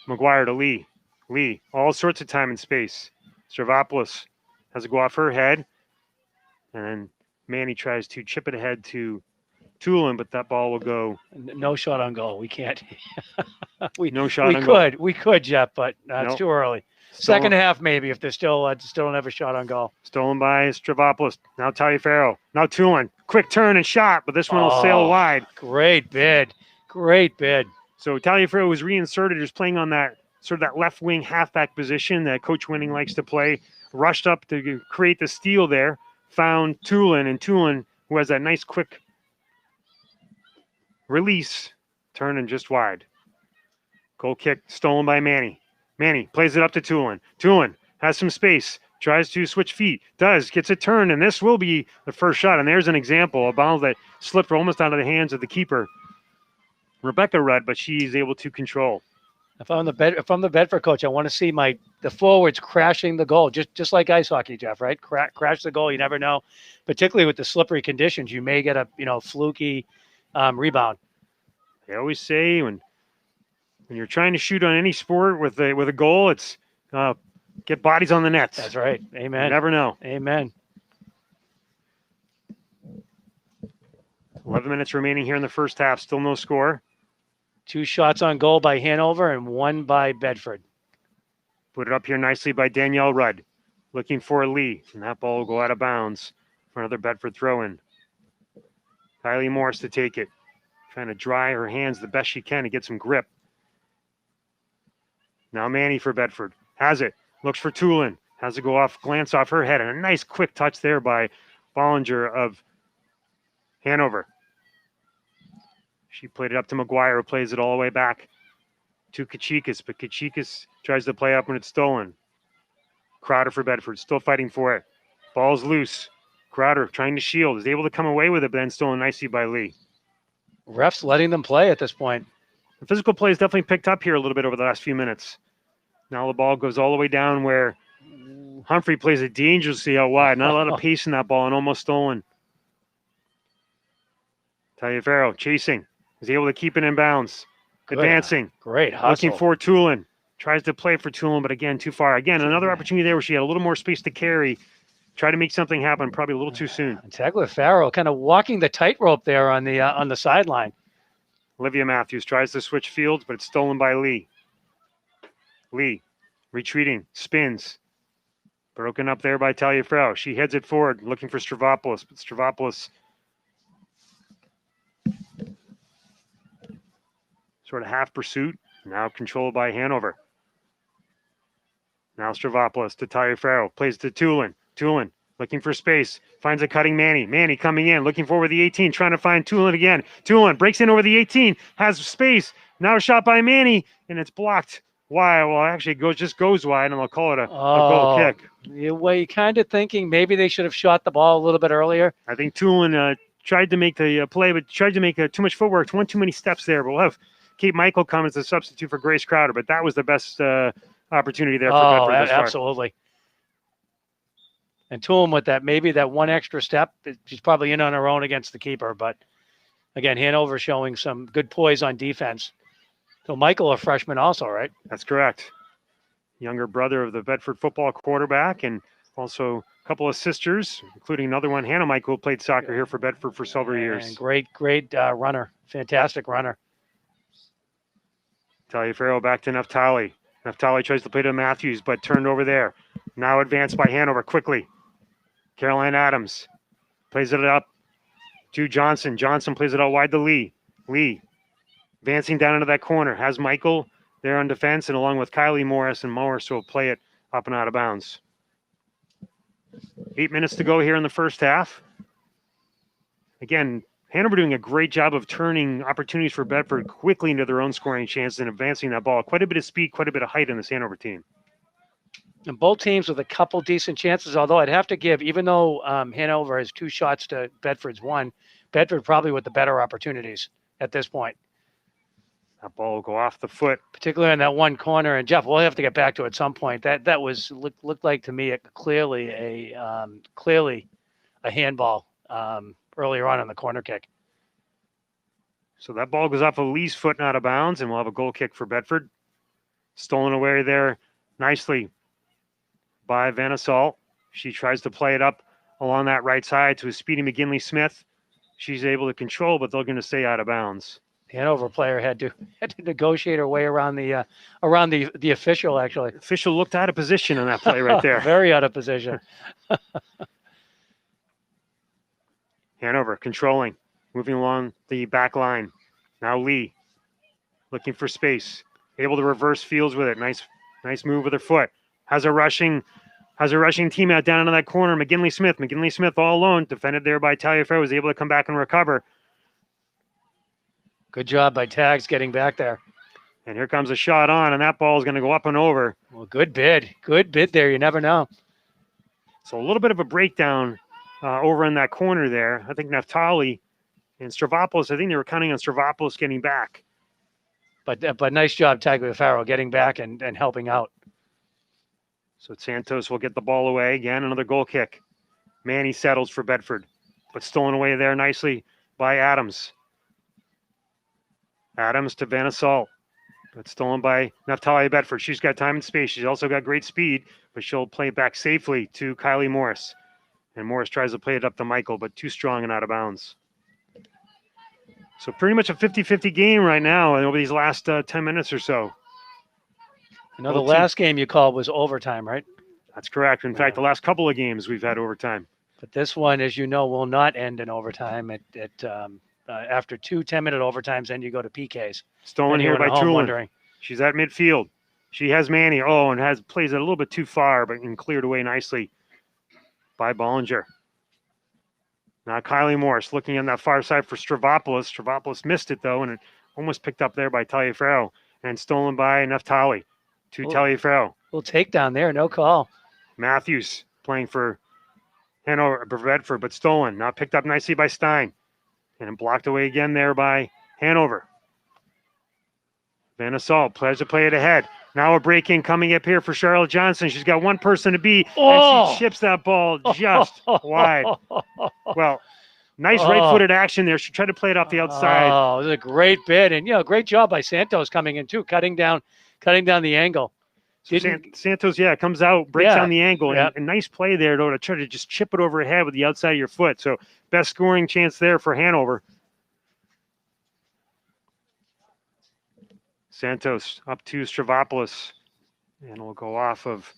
McGuire to Lee. Lee, all sorts of time and space. Stravopoulos has to go off her head. And then Manny tries to chip it ahead to Tulin, but that ball will go. No shot on goal. We can't. No shot on goal. We could, Jeff, but it's Nope. too early. Stolen, Second half, maybe, if they're still don't have a shot on goal. stolen by Stravopoulos. Now Taliaferro. Now Tulin. Quick turn and shot, but this one will sail wide. Great bid. Great bid. So Taliaferro was reinserted. He was playing on that sort of that left wing halfback position that Coach Winning likes to play. Rushed up to create the steal there. Found Tulin, and Tulin, who has that nice quick release, turning just wide. Goal kick stolen by Manny. Manny plays it up to Tulin. Tulin has some space, tries to switch feet, gets a turn, and this will be the first shot. And there's an example, a ball that slipped almost out of the hands of the keeper, Rebecca Rudd, but she's able to control. If I'm the Bedford coach, I want to see the forwards crashing the goal, just like ice hockey, Jeff. Right? Crash the goal. You never know, particularly with the slippery conditions. You may get a fluky rebound. They always say when you're trying to shoot on any sport with a goal, it's get bodies on the nets. That's right. Amen. You never know. Amen. 11 minutes remaining here in the first half. Still no score. 2 shots on goal by Hanover and 1 by Bedford. Put it up here nicely by Danielle Rudd. Looking for Lee. And that ball will go out of bounds for another Bedford throw-in. Kylie Morris to take it. Trying to dry her hands the best she can to get some grip. Now Manny for Bedford. Has it. Looks for Tulin. Has to go off, glance off her head. And a nice quick touch there by Bollinger of Hanover. She played it up to McGuire, who plays it all the way back to Kachikas, but Kachikas tries to play up when it's stolen. Crowder for Bedford, still fighting for it. Ball's loose. Crowder trying to shield, is able to come away with it, but then stolen nicely by Lee. Refs letting them play at this point. The physical play has definitely picked up here a little bit over the last few minutes. Now the ball goes all the way down where Humphrey plays it dangerously out wide. Not a lot of pace in that ball and almost stolen. Taliaferro chasing. Is able to keep it in bounds. Good. Advancing. Great hustle. Looking for Tulin. Tries to play for Tulin, but again, too far. Again, another opportunity there where she had a little more space to carry. Try to make something happen, probably a little too soon. Tagliaferro kind of walking the tightrope there on the sideline. Olivia Matthews tries to switch fields, but it's stolen by Lee. Lee retreating, spins. Broken up there by Taliaferro. She heads it forward, looking for Stravopoulos, but Stravopoulos sort of half pursuit, now controlled by Hanover. Now Stravopoulos to Taliaferro, plays to Tulin. Tulin looking for space, finds a cutting Manny. Manny coming in, looking for over the 18, trying to find Tulin again. Tulin breaks in over the 18, has space. Now a shot by Manny, and it's blocked. Why? Well, actually, it just goes wide, and they'll call it a goal kick. Well, you're kind of thinking maybe they should have shot the ball a little bit earlier. I think Tulin tried to make the play, but tried to make too much footwork. One too many steps there, but we'll have Kate Michael come as a substitute for Grace Crowder, but that was the best opportunity there for Bedford. Absolutely. And Tulin with that, maybe that one extra step, she's probably in on her own against the keeper. But again, Hanover showing some good poise on defense. So Michael, a freshman also, right? That's correct. Younger brother of the Bedford football quarterback, and also a couple of sisters, including another one, Hannah Michael, who played soccer here for Bedford for several years. And great runner. Fantastic runner. Taliaferro back to Naftali. Naftali tries to play to Matthews, but turned over there. Now advanced by Hanover quickly. Caroline Adams plays it up to Johnson. Johnson plays it out wide to Lee. Lee advancing down into that corner. Has Michael there on defense, and along with Kylie Morris, and Morris will play it up and out of bounds. 8 minutes to go here in the first half. Again, Hanover doing a great job of turning opportunities for Bedford quickly into their own scoring chances and advancing that ball. Quite a bit of speed, quite a bit of height in this Hanover team. And both teams with a couple decent chances, although I'd have to give, even though Hanover has 2 shots to Bedford's 1, Bedford probably with the better opportunities at this point. That ball will go off the foot. Particularly in that one corner. And Jeff, we'll have to get back to it at some point. That was looked like to me clearly a handball earlier on the corner kick. So that ball goes off of Lee's foot and out of bounds, and we'll have a goal kick for Bedford. Stolen away there nicely by Van Assault. She tries to play it up along that right side to a speedy McGinley-Smith. She's able to control, but they're going to stay out of bounds. The Hanover player had to negotiate her way around the official. Actually, the official looked out of position on that play right there. Very out of position. Hanover controlling, moving along the back line. Now Lee looking for space, able to reverse fields with it. Nice move with her foot. Has a rushing teammate down into that corner. McGinley-Smith. McGinley-Smith all alone, defended there by Taliaferro, was able to come back and recover. Good job by Tags getting back there. And here comes a shot on, and that ball is going to go up and over. Well, good bid. Good bid there. You never know. So a little bit of a breakdown over in that corner there. I think Naftali and Stravopoulos, I think they were counting on Stravopoulos getting back. But nice job, Tagliaferro, getting back and helping out. So Santos will get the ball away. Again, another goal kick. Manny settles for Bedford, but stolen away there nicely by Adams. Adams to Van Assault, but stolen by Naftali Bedford. She's got time and space. She's also got great speed, but she'll play it back safely to Kylie Morris. And Morris tries to play it up to Michael, but too strong and out of bounds. So pretty much a 50-50 game right now over these last 10 minutes or so. I know the last game you called was overtime, right? That's correct. In fact, the last couple of games we've had overtime. But this one, as you know, will not end in overtime. After 2 10-minute overtimes, then you go to PKs. Stolen here by Tulin. She's at midfield. She has Manny. Oh, and plays it a little bit too far, but cleared away nicely by Bollinger. Now Kylie Morris looking on that far side for Stravopoulos. Stravopoulos missed it, though, and it almost picked up there by Taliaferro and stolen by Naftali to Taliaferro. Little takedown there, no call. Matthews playing for Hanover, Bedford, but stolen. Now picked up nicely by Stein. And blocked away again there by Hanover. Van Assault tries to play it ahead. Now a break-in coming up here for Charlotte Johnson. She's got one person to beat, and she chips that ball just wide. Well, nice right-footed action there. She tried to play it off the outside. Oh, it was a great bid, and great job by Santos coming in too, cutting down the angle. So Santos, comes out, breaks down the angle, and nice play there to try to just chip it over her head with the outside of your foot. So best scoring chance there for Hanover. Santos up to Stravopoulos, and we'll go off of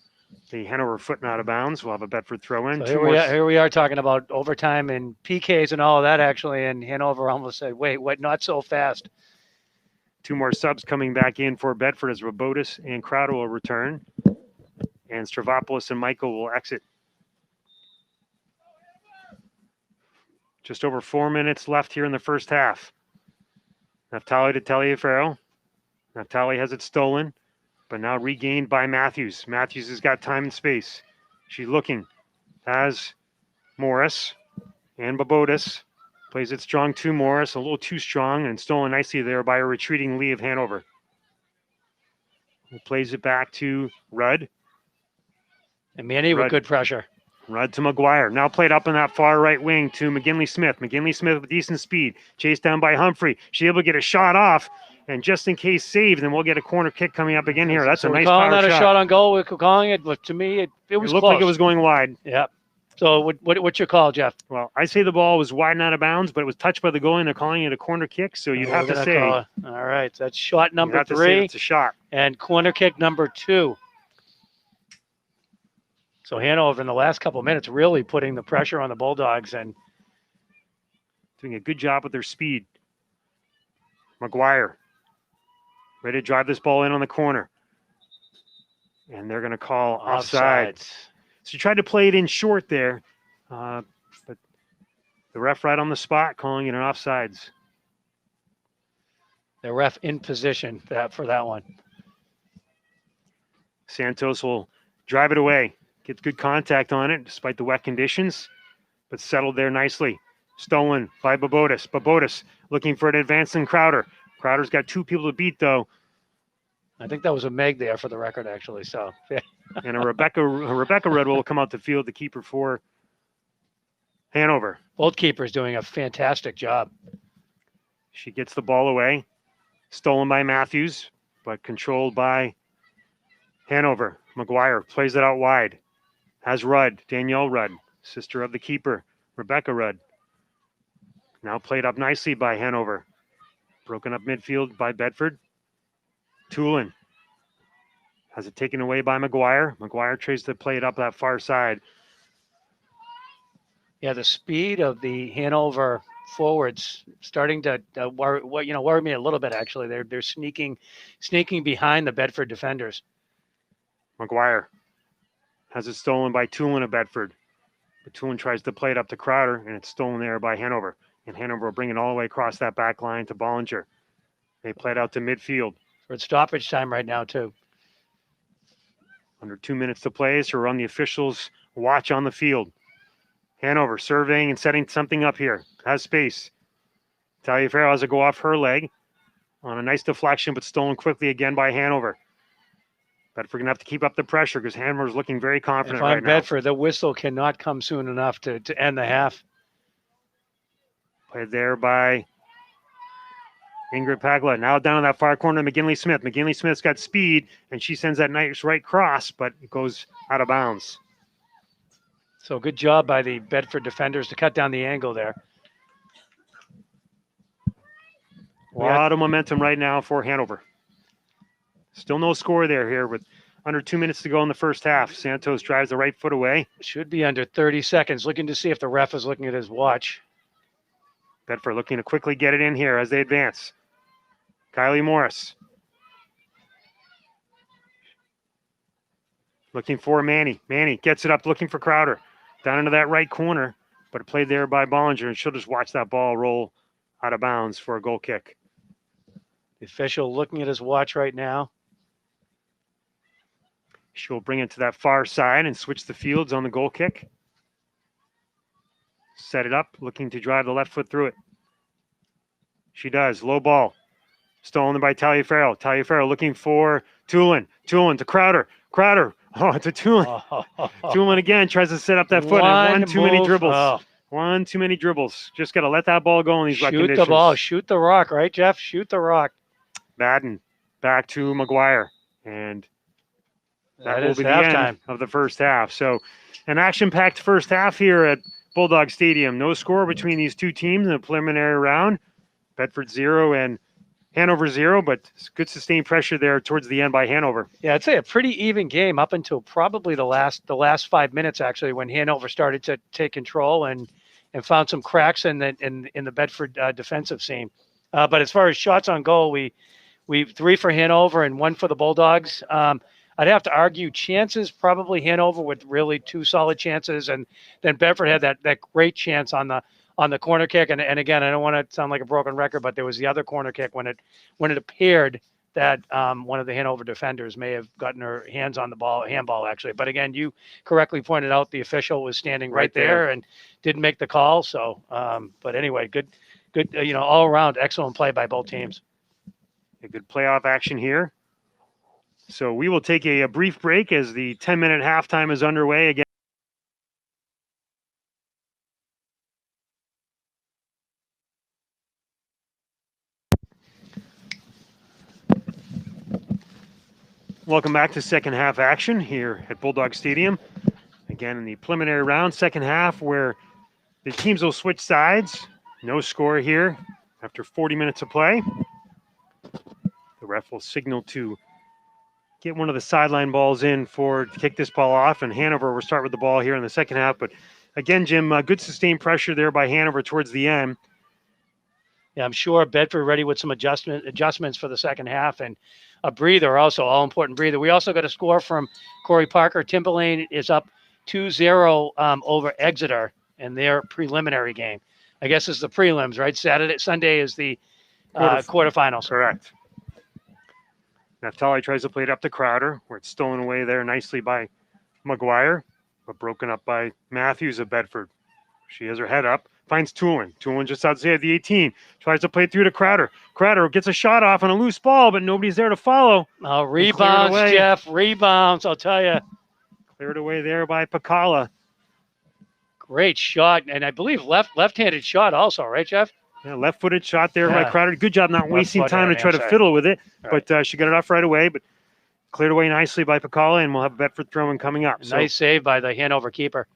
the Hanover foot and out of bounds. We'll have a Bedford throw in. So here we are talking about overtime and PKs and all of that, actually, and Hanover almost said, wait, what, not so fast. 2 more subs coming back in for Bedford as Robotis and Crowder will return. And Stravopoulos and Michael will exit. Just over 4 minutes left here in the first half. Naftali to Taliaferro. Naftali has it stolen, but now regained by Matthews. Matthews has got time and space. She's looking. Has Morris and Babotis. Plays it strong to Morris, a little too strong, and stolen nicely there by a retreating Lee of Hanover. He plays it back to Rudd. And Manny with good pressure. Rudd to McGuire. Now played up in that far right wing to McGinley-Smith. McGinley-Smith with decent speed. Chased down by Humphrey. She's able to get a shot off, and just in case saved, then we'll get a corner kick coming up again here. That's a nice power shot. We're calling that a shot on goal. We're calling it, but to me, it was looked close. Like it was going wide. Yeah. So what's your call, Jeff? Well, I say the ball was wide and out of bounds, but it was touched by the goalie, and they're calling it a corner kick. So you'd have to say. All right, so that's shot number 3. It's a shot. And corner kick number 2. So Hanover in the last couple of minutes really putting the pressure on the Bulldogs and doing a good job with their speed. McGuire ready to drive this ball in on the corner. And they're going to call offside. So you tried to play it in short there, but the ref right on the spot calling it an offsides. The ref in position for that one. Santos will drive it away. Gets good contact on it despite the wet conditions, but settled there nicely. Stolen by Babotis. Babotis looking for an advancing Crowder. Crowder's got 2 people to beat, though. I think that was a Meg there for the record, actually. So, yeah. And a Rebecca Redwell will come out the field, the keeper for Hanover. Both keepers doing a fantastic job. She gets the ball away. Stolen by Matthews, but controlled by Hanover. McGuire plays it out wide. Has Rudd, Danielle Rudd, sister of the keeper, Rebecca Rudd. Now played up nicely by Hanover. Broken up midfield by Bedford. Tulin has it taken away by McGuire. McGuire tries to play it up that far side. Yeah, the speed of the Hanover forwards starting to worry me a little bit. Actually, they're sneaking behind the Bedford defenders. McGuire has it stolen by Tulin of Bedford. But Tulin tries to play it up to Crowder, and it's stolen there by Hanover. And Hanover will bring it all the way across that back line to Bollinger. They play it out to midfield. For stoppage time right now, too. Under 2 minutes to play, so we're on the officials' watch on the field. Hanover surveying and setting something up here. Has space. Taliaferro has to go off her leg on a nice deflection, but stolen quickly again by Hanover. Bedford going to have to keep up the pressure because Hanover's looking very confident right now. If I'm Bedford, the whistle cannot come soon enough to end the half. Played there by Ingrid Pagla. Now down in that far corner, McGinley Smith. McGinley Smith's got speed, and she sends that nice right cross, but it goes out of bounds. So good job by the Bedford defenders to cut down the angle there. A lot of momentum right now for Hanover. Still no score there here with under 2 minutes to go in the first half. Santos drives the right foot away. Should be under 30 seconds. Looking to see if the ref is looking at his watch. Bedford looking to quickly get it in here as they advance. Kylie Morris. Looking for Manny. Manny gets it up, looking for Crowder. Down into that right corner, but it played there by Bollinger, and she'll just watch that ball roll out of bounds for a goal kick. The official looking at his watch right now. She'll bring it to that far side and switch the fields on the goal kick. Set it up, looking to drive the left foot through it. She does. Low ball. Stolen by Taliaferro. Taliaferro looking for Tulin. Tulin to Crowder. Crowder. Oh, it's a Tulin. Tulin again tries to set up that foot. One too many dribbles. Oh. One too many dribbles. Just got to let that ball go in these wet conditions. Shoot the ball. Shoot the rock, right, Jeff? Shoot the rock. Madden back to McGuire. And that will is be the halftime end of the first half. So an action-packed first half here at Bulldog Stadium. No score between these two teams in the preliminary round. Bedford 0 and Hanover 0, but good sustained pressure there towards the end by Hanover. Yeah, I'd say a pretty even game up until probably the last 5 minutes, actually, when Hanover started to take control and found some cracks in the Bedford defensive seam. But as far as shots on goal, we 3 for Hanover and 1 for the Bulldogs. I'd have to argue chances, probably Hanover with really 2 solid chances, and then Bedford had that great chance on the corner kick. And again, I don't want to sound like a broken record, but there was the other corner kick when it appeared that one of the Hanover defenders may have gotten her hands on the handball actually. But again, you correctly pointed out the official was standing right there and didn't make the call. So, but anyway, good, all around excellent play by both teams. A good playoff action here. So we will take a brief break as the 10-minute halftime is underway again. Welcome back to second half action here at Bulldog Stadium. Again, in the preliminary round, second half, where the teams will switch sides. No score here after 40 minutes of play. The ref will signal to get one of the sideline balls in to kick this ball off, and Hanover will start with the ball here in the second half. But again, Jim, good sustained pressure there by Hanover towards the end. Yeah, I'm sure Bedford ready with some adjustments for the second half, and a breather also, all-important breather. We also got a score from Corey Parker. Timberlane is up 2-0 over Exeter in their preliminary game. I guess it's the prelims, right? Sunday is the quarterfinals. Correct. Naftali tries to play it up to Crowder, where it's stolen away there nicely by McGuire, but broken up by Matthews of Bedford. She has her head up, finds Tulin. Tulin just outside the 18, tries to play it through to Crowder. Crowder gets a shot off on a loose ball, but nobody's there to follow. Oh, rebounds, Jeff, rebounds, I'll tell you. Cleared away there by Pacala. Great shot, and I believe left-handed shot also, right, Jeff? Yeah, left-footed shot there by Yeah. Crowder. Good job not wasting Left-footed, time I to mean, try I'm to sorry. fiddle with it. Right. But she got it off right away, but cleared away nicely by Pacala, and we'll have Bedford throwing coming up. Nice save by the Hanover keeper.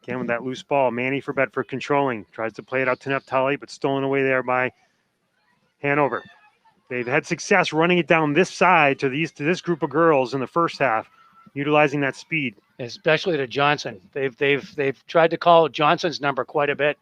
Again, with that loose ball, Manny for Bedford controlling. Tries to play it out to Neftali, but stolen away there by Hanover. They've had success running it down this side to this group of girls in the first half, utilizing that speed. Especially to Johnson. They've tried to call Johnson's number quite a bit.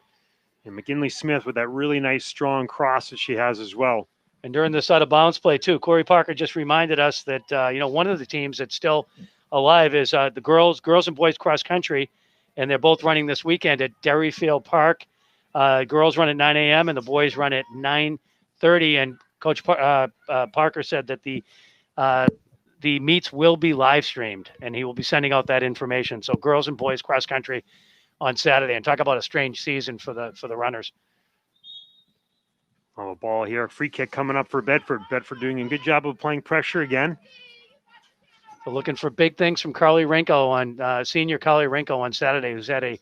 And McGinley Smith with that really nice, strong cross that she has as well. And during this out of bounds play too, Corey Parker just reminded us that one of the teams that's still alive is the girls and boys cross country, and they're both running this weekend at Derryfield Park. Girls run at 9 a.m. and the boys run at 9:30. And Coach Parker said that the meets will be live streamed, and he will be sending out that information. So girls and boys cross country on Saturday, and talk about a strange season for the runners. Oh, a ball here, a free kick coming up for Bedford. Bedford doing a good job of applying pressure again. So looking for big things from Carly Rinko senior Carly Rinko on Saturday, who's had a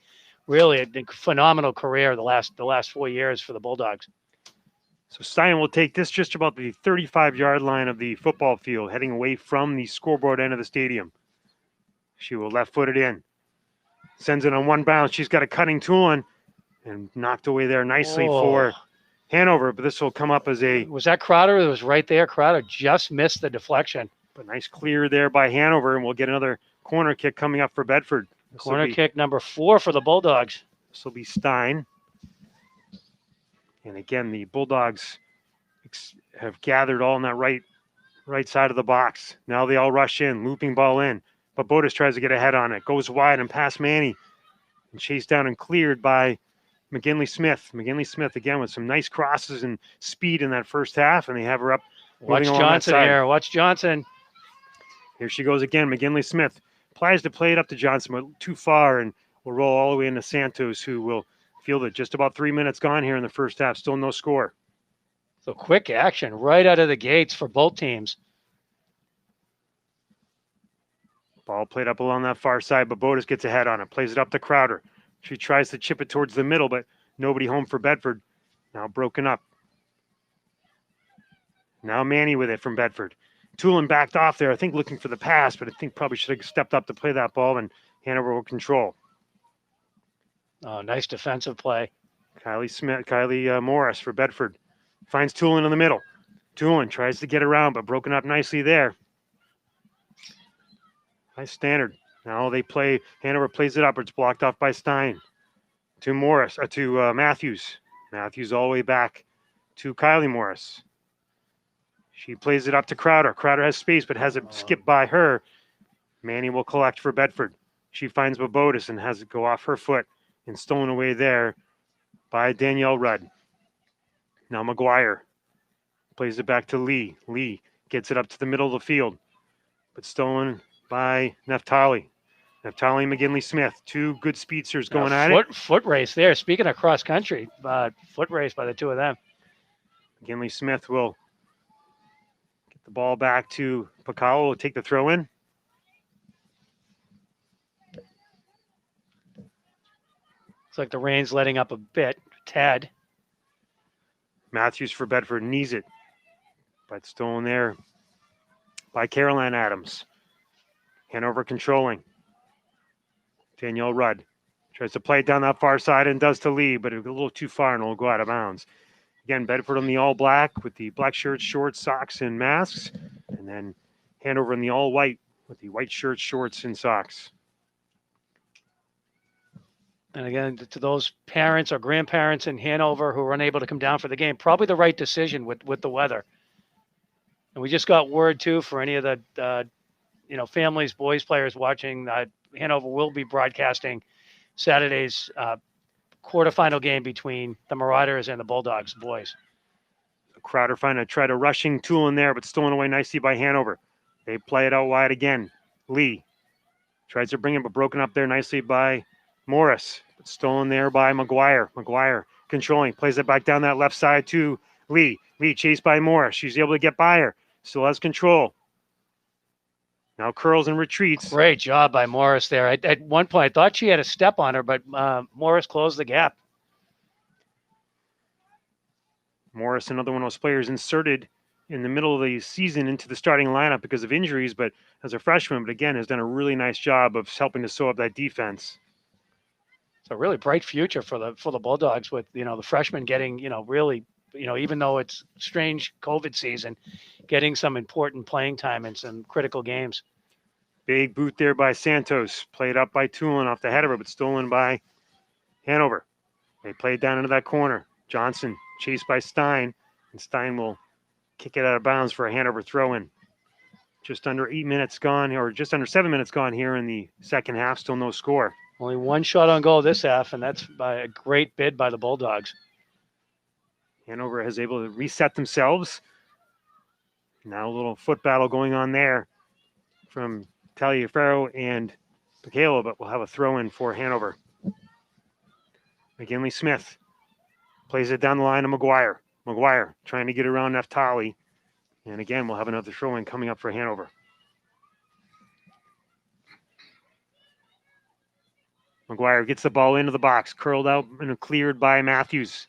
really phenomenal career the last 4 years for the Bulldogs. So Stein will take this just about the 35-yard line of the football field, heading away from the scoreboard end of the stadium. She will left foot it in. Sends it on one bounce. She's got a cutting tool on and knocked away there nicely for Hanover, but this will come up as a... Was that Crowder? It was right there. Crowder just missed the deflection. But nice clear there by Hanover, and we'll get another corner kick coming up for Bedford. Corner kick number 4 for the Bulldogs. This will be Stein. And again, the Bulldogs have gathered all on that right side of the box. Now they all rush in, looping ball in. But Bodas tries to get ahead on it. Goes wide and past Manny. And chased down and cleared by McGinley Smith. McGinley Smith, again, with some nice crosses and speed in that first half. And they have her up. Watch Johnson here. Watch Johnson. Here she goes again. McGinley Smith tries to play it up to Johnson, but too far. And will roll all the way into Santos, who will field it. Just about 3 minutes gone here in the first half. Still no score. So quick action right out of the gates for both teams. Ball played up along that far side, but Bodas gets ahead on it. Plays it up to Crowder. She tries to chip it towards the middle, but nobody home for Bedford. Now broken up. Now Manny with it from Bedford. Tulin backed off there, I think looking for the pass, but I think probably should have stepped up to play that ball, and Hanover will control. Oh, nice defensive play. Kylie Morris for Bedford. Finds Tulin in the middle. Tulin tries to get around, but broken up nicely there. Nice standard. Now Hanover plays it up. It's blocked off by Stein. To Matthews. Matthews all the way back to Kylie Morris. She plays it up to Crowder. Crowder has space, but has it skipped by her. Manny will collect for Bedford. She finds Bobotis and has it go off her foot and stolen away there by Danielle Rudd. Now McGuire plays it back to Lee. Lee gets it up to the middle of the field, but stolen by Neftali. Neftali McGinley Smith, 2 good speedsters going at it. Foot race there. Speaking of cross country, foot race by the 2 of them. McGinley Smith will get the ball back to Pacao. Will take the throw in. Looks like the rain's letting up a bit. Tad. Matthews for Bedford knees it, but stolen there by Caroline Adams. Hanover controlling. Danielle Rudd tries to play it down that far side and does to Lee, but a little too far and will go out of bounds. Again, Bedford on the all black with the black shirts, shorts, socks, and masks. And then Hanover in the all white with the white shirts, shorts, and socks. And again, to those parents or grandparents in Hanover who were unable to come down for the game, probably the right decision with the weather. And we just got word, too, for any of the families, boys players watching, Hanover will be broadcasting Saturday's quarterfinal game between the Marauders and the Bulldogs boys. Crowder tried a rushing tool in there, but stolen away nicely by Hanover. They play it out wide again. Lee tries to bring it, but broken up there nicely by Morris. But stolen there by McGuire. McGuire controlling, plays it back down that left side to Lee. Lee chased by Morris. She's able to get by her. Still has control. Now curls and retreats. Great job by Morris there. At one point, I thought she had a step on her, but Morris closed the gap. Morris, another one of those players inserted in the middle of the season into the starting lineup because of injuries, but as a freshman, but again, has done a really nice job of helping to sew up that defense. It's a really bright future for the Bulldogs with, the freshmen getting, really, even though it's strange COVID season, getting some important playing time in some critical games. Big boot there by Santos, played up by Tulin off the header, but stolen by Hanover. They play it down into that corner. Johnson chased by Stein, and Stein will kick it out of bounds for a Hanover throw-in. Just under 8 minutes gone, or just under 7 minutes gone here in the second half. Still no score. Only one shot on goal this half, and that's by a great bid by the Bulldogs. Hanover is able to reset themselves. Now a little foot battle going on there from Taliaferro and Michaela, but we'll have a throw-in for Hanover. McGinley Smith plays it down the line to McGuire. McGuire trying to get around Neftali. And again, we'll have another throw-in coming up for Hanover. McGuire gets the ball into the box, curled out and cleared by Matthews.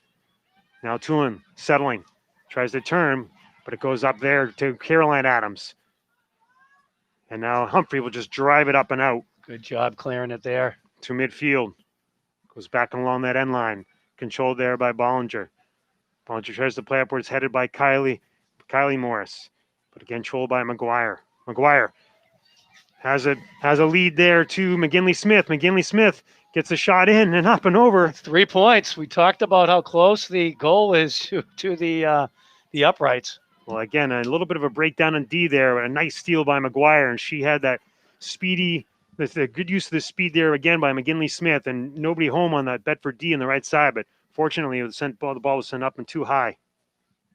Now Tulin settling, tries to turn, but it goes up there to Caroline Adams. And now Humphrey will just drive it up and out. Good job clearing it there. To midfield. Goes back along that end line. Controlled there by Bollinger. Bollinger tries to play upwards, headed by Kylie Morris. But again, controlled by McGuire. McGuire has a lead there to McGinley Smith. McGinley Smith gets a shot in and up and over. That's 3 points. We talked about how close the goal is to the uprights. Well, again, a little bit of a breakdown in D there. A nice steal by McGuire, and she had that speedy, the good use of the speed there again by McGinley Smith, and nobody home on that Bedford D on the right side. But fortunately, the ball was sent up and too high.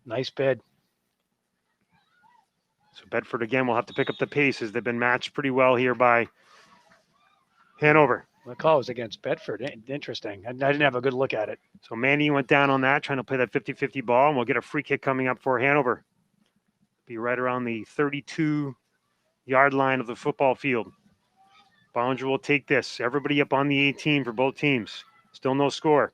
Nice bid. So Bedford again will have to pick up the pace as they've been matched pretty well here by Hanover. The call was against Bedford. Interesting. I didn't have a good look at it. So Mandy went down on that, trying to play that 50-50 ball, and we'll get a free kick coming up for Hanover. Be right around the 32-yard line of the football field. Bollinger will take this. Everybody up on the 18 for both teams. Still no score.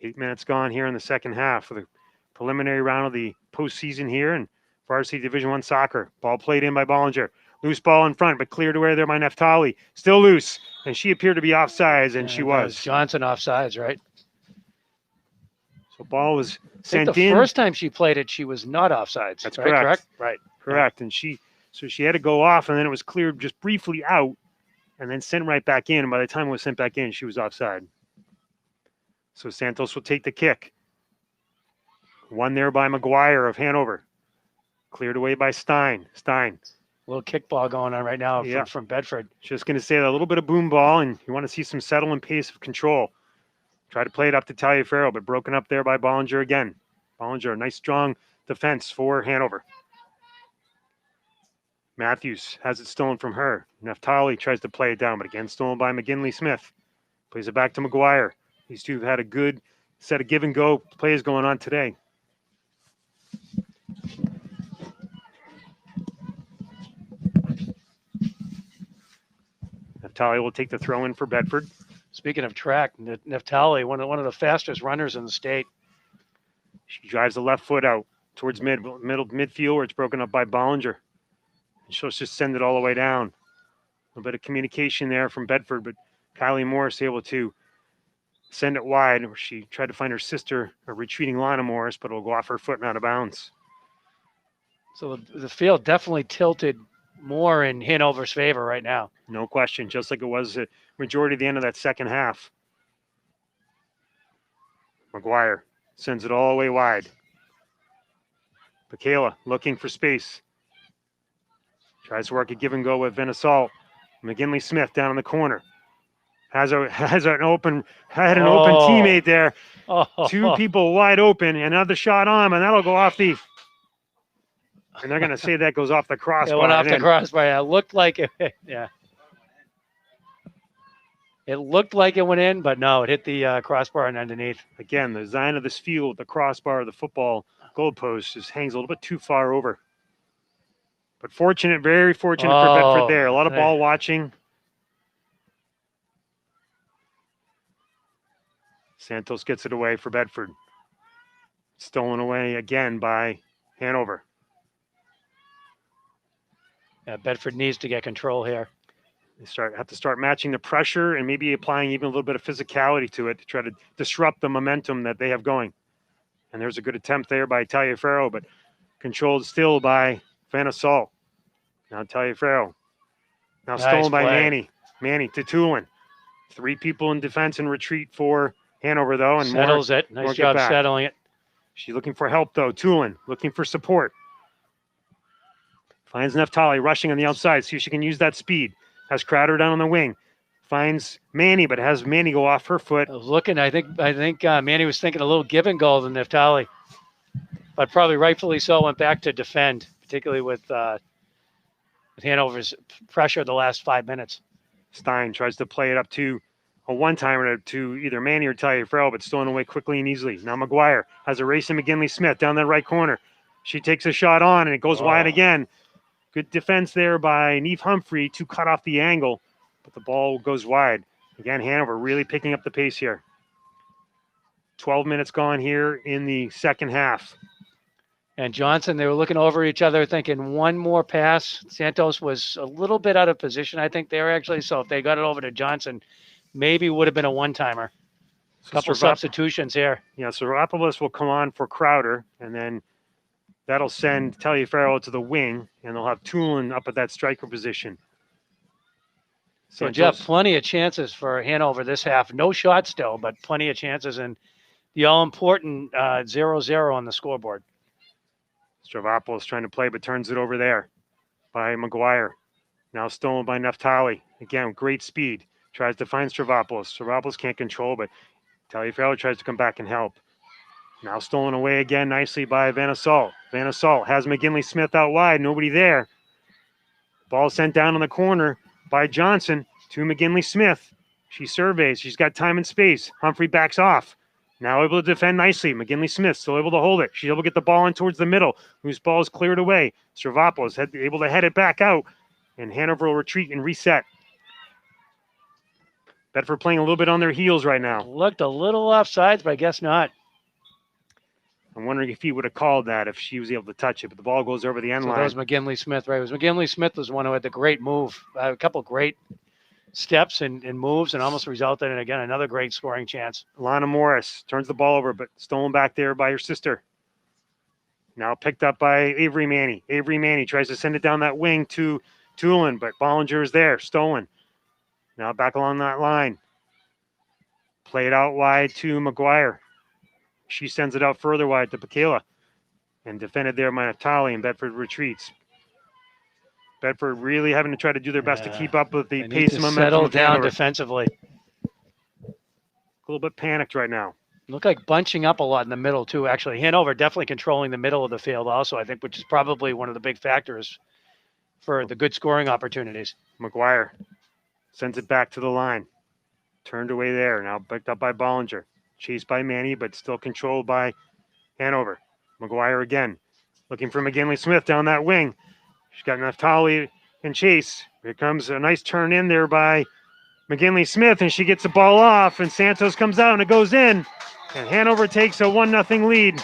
8 minutes gone here in the second half for the preliminary round of the postseason here in Varsity Division I soccer. Ball played in by Bollinger. Loose ball in front, but cleared away there by Neftali. Still loose, and she appeared to be offsides, and she was. Johnson offsides, right? So ball was sent in. The first time she played it, she was not offsides. That's right? Correct? Right. Correct. Yeah. And she had to go off, and then it was cleared just briefly out, and then sent right back in. And by the time it was sent back in, she was offside. So Santos will take the kick. One there by McGuire of Hanover. Cleared away by Stein. Little kickball going on right now from Bedford. Just going to say that a little bit of boom ball, and you want to see some settle and pace of control. Try to play it up to Taliaferro, but broken up there by Bollinger again. Bollinger, a nice strong defense for Hanover. Matthews has it stolen from her. Neftali tries to play it down, but again stolen by McGinley Smith. Plays it back to McGuire. These two have had a good set of give-and-go plays going on today. Neftali will take the throw in for Bedford. Speaking of track, Neftali, one of the fastest runners in the state. She drives the left foot out towards midfield where it's broken up by Bollinger. And she'll just send it all the way down. A little bit of communication there from Bedford, but Kylie Morris able to send it wide. She tried to find her sister, a retreating Lana Morris, but it'll go off her foot and out of bounds. So the field definitely tilted more in Hanover's favor right now. No question, just like it was the majority of the end of that second half. McGuire sends it all the way wide. Michaela looking for space. Tries to work a give and go with Venisal. McGinley Smith down in the corner. Has an open teammate there. Two people wide open. Another shot on, and that'll go off the. And they're going to say that goes off the crossbar. It went off the crossbar. It looked like it. Yeah. It looked like it went in, but no, it hit the crossbar and underneath. Again, the design of this field, the crossbar, the football goalpost, just hangs a little bit too far over. But fortunate, very fortunate for Bedford there. A lot of ball watching. Santos gets it away for Bedford. Stolen away again by Hanover. Bedford needs to get control here. They have to start matching the pressure and maybe applying even a little bit of physicality to it to try to disrupt the momentum that they have going. And there's a good attempt there by Taliaferro, but controlled still by Van Assault. Now Taliaferro. Now Nice stolen by play. Manny. Manny to Tulin. 3 people in defense and retreat for Hanover, though. And Settles more, it. Nice more job get back. settling it. She's looking for help, though. Tulin looking for support. Finds Neftali rushing on the outside. See if she can use that speed. Has Crowder down on the wing. Finds Manny, but has Manny go off her foot. I was looking. I think Manny was thinking a little give and go than Neftali, but probably rightfully so. Went back to defend, particularly with Hanover's pressure the last 5 minutes. Stein tries to play it up to a one-timer to either Manny or Taliaferro, but stolen away quickly and easily. Now McGuire has a race in McGinley-Smith down that right corner. She takes a shot on, and it goes wide again. Good defense there by Neve Humphrey to cut off the angle, but the ball goes wide. Again, Hanover really picking up the pace here. 12 minutes gone here in the second half. And Johnson, they were looking over each other thinking one more pass. Santos was a little bit out of position, I think, there actually. So if they got it over to Johnson, maybe would have been a one-timer. So Couple substitutions here. Yeah, so Rapopoulos will come on for Crowder, and then that'll send Taliaferro to the wing, and they'll have Tulin up at that striker position. So, Jeff, plenty of chances for Hanover this half. No shot still, but plenty of chances, and the all-important 0-0 on the scoreboard. Stravopoulos trying to play, but turns it over there by McGuire. Now stolen by Neftali. Again, great speed. Tries to find Stravopoulos. Stravopoulos can't control, but Taliaferro tries to come back and help. Now stolen away again nicely by Van Assault. Van Assault has McGinley-Smith out wide. Nobody there. Ball sent down in the corner by Johnson to McGinley-Smith. She surveys. She's got time and space. Humphrey backs off. Now able to defend nicely. McGinley-Smith still able to hold it. She's able to get the ball in towards the middle. Whose ball is cleared away. Stravopoulos able to head it back out. And Hanover will retreat and reset. Bedford playing a little bit on their heels right now. Looked a little offsides, but I guess not. I'm wondering if he would have called that if she was able to touch it, but the ball goes over the end line. That was McGinley-Smith, right? It was McGinley-Smith was one who had the great move. A couple great steps and moves and almost resulted in, again, another great scoring chance. Lana Morris turns the ball over, but stolen back there by her sister. Now picked up by Avery Manny. Avery Manny tries to send it down that wing to Tulin, but Bollinger is there, stolen. Now back along that line. Played out wide to McGuire. She sends it out further wide to Pakela. And defended there by Natali, and Bedford retreats. Bedford really having to try to do their best to keep up with the pace and momentum. Settle down defensively. A little bit panicked right now. Look like bunching up a lot in the middle, too, actually. Hanover definitely controlling the middle of the field also, I think, which is probably one of the big factors for the good scoring opportunities. McGuire sends it back to the line. Turned away there. Now picked up by Bollinger. Chased by Manny, but still controlled by Hanover. McGuire again. Looking for McGinley-Smith down that wing. She's got Neftali and Chase. Here comes a nice turn in there by McGinley-Smith, and she gets the ball off, and Santos comes out, and it goes in. And Hanover takes a 1-0 lead.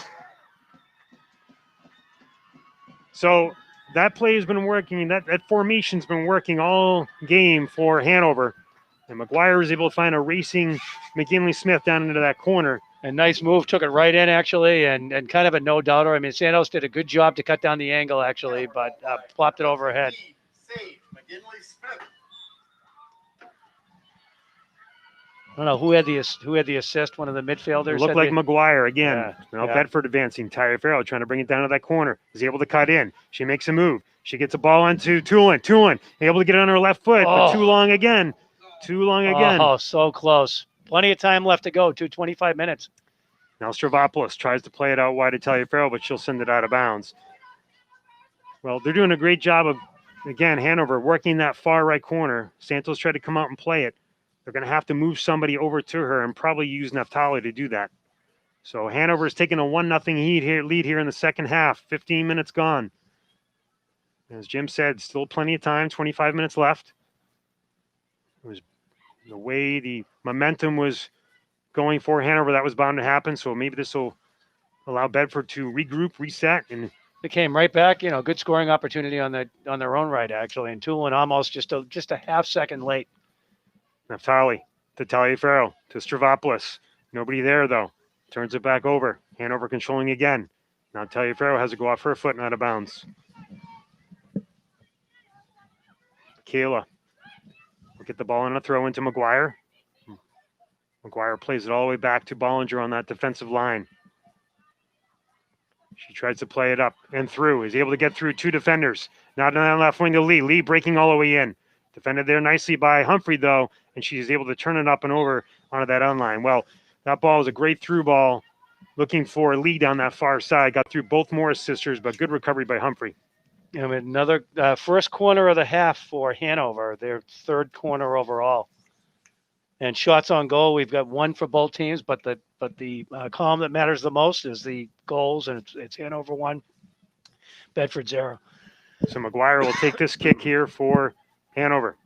So that play has been working. That formation's been working all game for Hanover. And McGuire was able to find a racing McGinley-Smith down into that corner. A nice move, took it right in, actually, and kind of a no-doubter. I mean, Santos did a good job to cut down the angle, actually, but plopped it over her head. I don't know who had the assist. One of the midfielders. It looked like McGuire again. Yeah, now Bedford advancing. Taliaferro trying to bring it down to that corner. Is able to cut in. She makes a move. She gets a ball onto Tulin. Tulin able to get it on her left foot, but too long again. Too long again. Oh, so close. Plenty of time left to go. 25 minutes. Now Stravopoulos tries to play it out wide to Taliaferro, but she'll send it out of bounds. Well, they're doing a great job of, again, Hanover working that far right corner. Santos tried to come out and play it. They're going to have to move somebody over to her and probably use Neftali to do that. So Hanover's taking a 1-0 lead here in the second half. 15 minutes gone. As Jim said, still plenty of time. 25 minutes left. It was the way the momentum was going for Hanover, that was bound to happen. So maybe this will allow Bedford to regroup, reset, and They came right back. Good scoring opportunity on their own right actually, and Tulin almost just a half second late. Naftali to Taliaferro to Stravopoulos. Nobody there though. Turns it back over. Hanover controlling again. Now Taliaferro has to go off her foot and out of bounds. Kayla will get the ball on a throw into McGuire. McGuire plays it all the way back to Bollinger on that defensive line. She tries to play it up and through. Is able to get through two defenders. Now down left wing to Lee. Lee breaking all the way in. Defended there nicely by Humphrey, though, and she's able to turn it up and over onto that unline. Well, that ball was a great through ball. Looking for Lee down that far side. Got through both Morris sisters, but good recovery by Humphrey. Another first corner of the half for Hanover, their third corner overall. And shots on goal, we've got one for both teams, but the column that matters the most is the goals, and it's Hanover 1, Bedford 0. So McGuire will take this kick here for Hanover.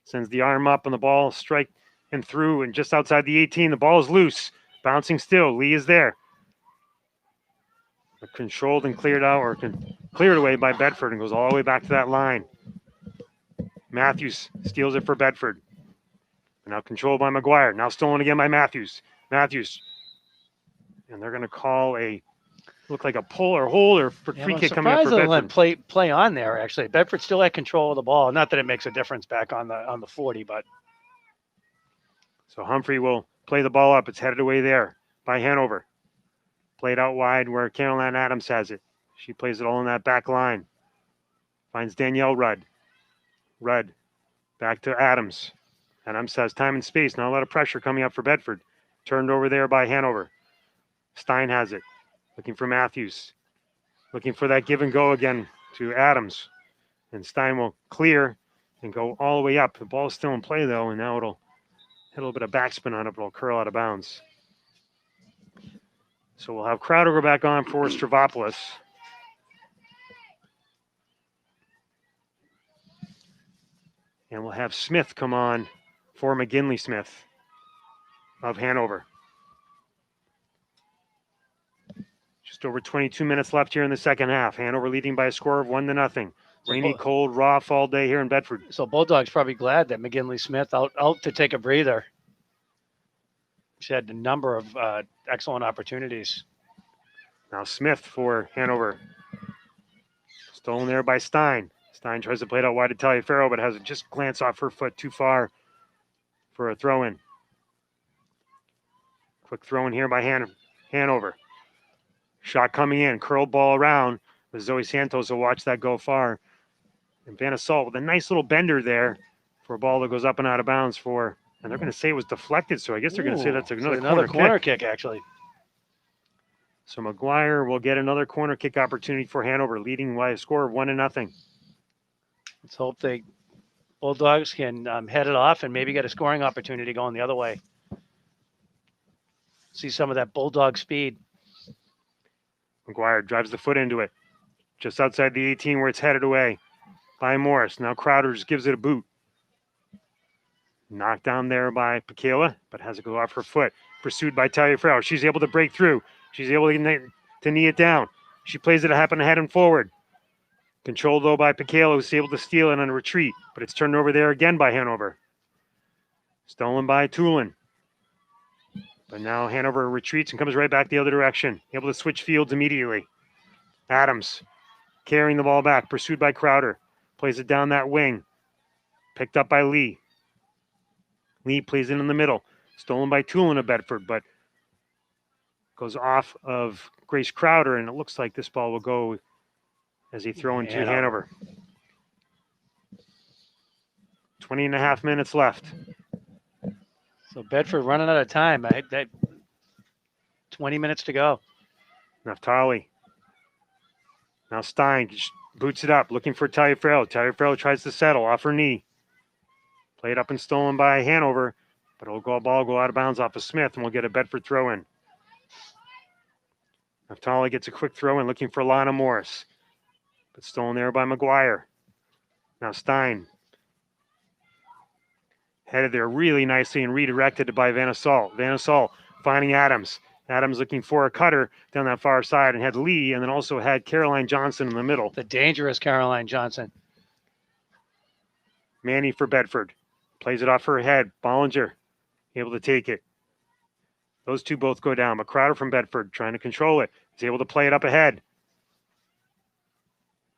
Sends the arm up and the ball strike and through and just outside the 18. The ball is loose, bouncing still. Lee is there. Controlled and cleared out, or cleared away by Bedford, and goes all the way back to that line. Matthews steals it for Bedford. Now controlled by McGuire. Now stolen again by Matthews. Matthews. And they're going to call look like a pull or hold or free kick coming up for Bedford. Play on there, actually. Bedford still had control of the ball. Not that it makes a difference back on the 40, but. So Humphrey will play the ball up. It's headed away there by Hanover. Played out wide where Caroline Adams has it. She plays it all in that back line. Finds Danielle Rudd. Rudd back to Adams. Adams has time and space. Not a lot of pressure coming up for Bedford. Turned over there by Hanover. Stein has it. Looking for Matthews. Looking for that give and go again to Adams. And Stein will clear and go all the way up. The ball's still in play, though, and now it'll hit a little bit of backspin on it, but it'll curl out of bounds. So we'll have Crowder go back on for Stravopoulos. And we'll have Smith come on for McGinley Smith of Hanover. Just over 22 minutes left here in the second half. Hanover leading by a score of 1-0. Rainy, cold, raw fall day here in Bedford. So Bulldogs probably glad that McGinley Smith out to take a breather. She had a number of excellent opportunities. Now Smith for Hanover. Stolen there by Stein. Stein tries to play it out wide to Taliaferro, but has it just glance off her foot too far for a throw-in. Quick throw-in here by Hanover. Shot coming in, curled ball around. But Zoe Santos will watch that go far. And Van Assault with a nice little bender there for a ball that goes up and out of bounds for, and they're going to say it was deflected, so I guess they're going to say that's another corner kick, actually. So McGuire will get another corner kick opportunity for Hanover, leading by a score of 1-0. Let's hope the Bulldogs can head it off and maybe get a scoring opportunity going the other way. See some of that Bulldog speed. McGuire drives the foot into it, just outside the 18 where it's headed away by Morris. Now Crowder just gives it a boot. Knocked down there by Pakela, but has to go off her foot. Pursued by Taliaferro. She's able to break through. She's able to knee it down. She plays it happen ahead and forward. Controlled, though, by Pakela, who's able to steal it on a retreat, but it's turned over there again by Hanover. Stolen by Tulin. But now Hanover retreats and comes right back the other direction. Able to switch fields immediately. Adams carrying the ball back, pursued by Crowder. Plays it down that wing. Picked up by Lee. Lee plays it in the middle. Stolen by Tulin of Bedford, but goes off of Grace Crowder, and it looks like this ball will go as he throw into Hanover. 20.5 minutes left. So Bedford running out of time. That 20 minutes to go. Naftali. Now Stein just boots it up, looking for Taliaferro. Taliaferro tries to settle off her knee. Played up and stolen by Hanover, but it'll go out of bounds off of Smith, and we'll get a Bedford throw in. Naftali gets a quick throw in, looking for Lana Morris, but stolen there by McGuire. Now Stein headed there really nicely and redirected by Van Assault. Van Assault finding Adams. Adams looking for a cutter down that far side and had Lee, and then also had Caroline Johnson in the middle. The dangerous Caroline Johnson. Manny for Bedford. Plays it off her head. Bollinger able to take it. Those two both go down. McCrowder from Bedford trying to control it. Is able to play it up ahead.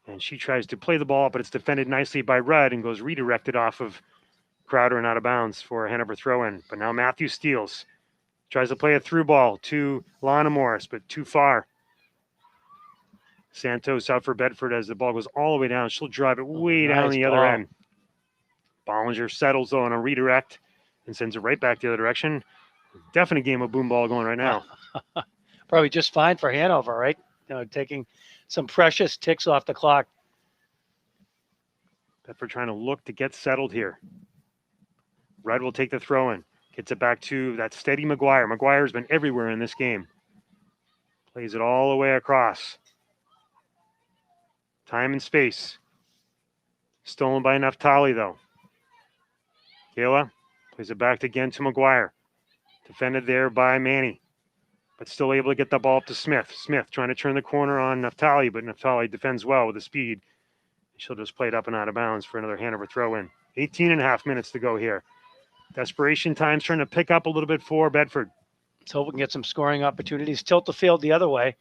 And she tries to play the ball, but it's defended nicely by Rudd and goes redirected off of Crowder and out of bounds for a Hanover throw-in. But now Matthew steals. Tries to play a through ball to Lana Morris, but too far. Santos out for Bedford as the ball goes all the way down. She'll drive it way down the other end. Bollinger settles though on a redirect and sends it right back the other direction. Definite game of boom ball going right now. Probably just fine for Hanover, right? Taking some precious ticks off the clock. Bedford trying to look to get settled here. Rudd will take the throw in. Gets it back to that steady McGuire. McGuire's been everywhere in this game. Plays it all the way across. Time and space. Stolen by Naftali, though. Kayla plays it back again to McGuire. Defended there by Manny. But still able to get the ball up to Smith. Smith trying to turn the corner on Naftali, but Naftali defends well with the speed. She'll just play it up and out of bounds for another Hanover throw-in. 18.5 minutes to go here. Desperation time's trying to pick up a little bit for Bedford. Let's hope we can get some scoring opportunities. Tilt the field the other way.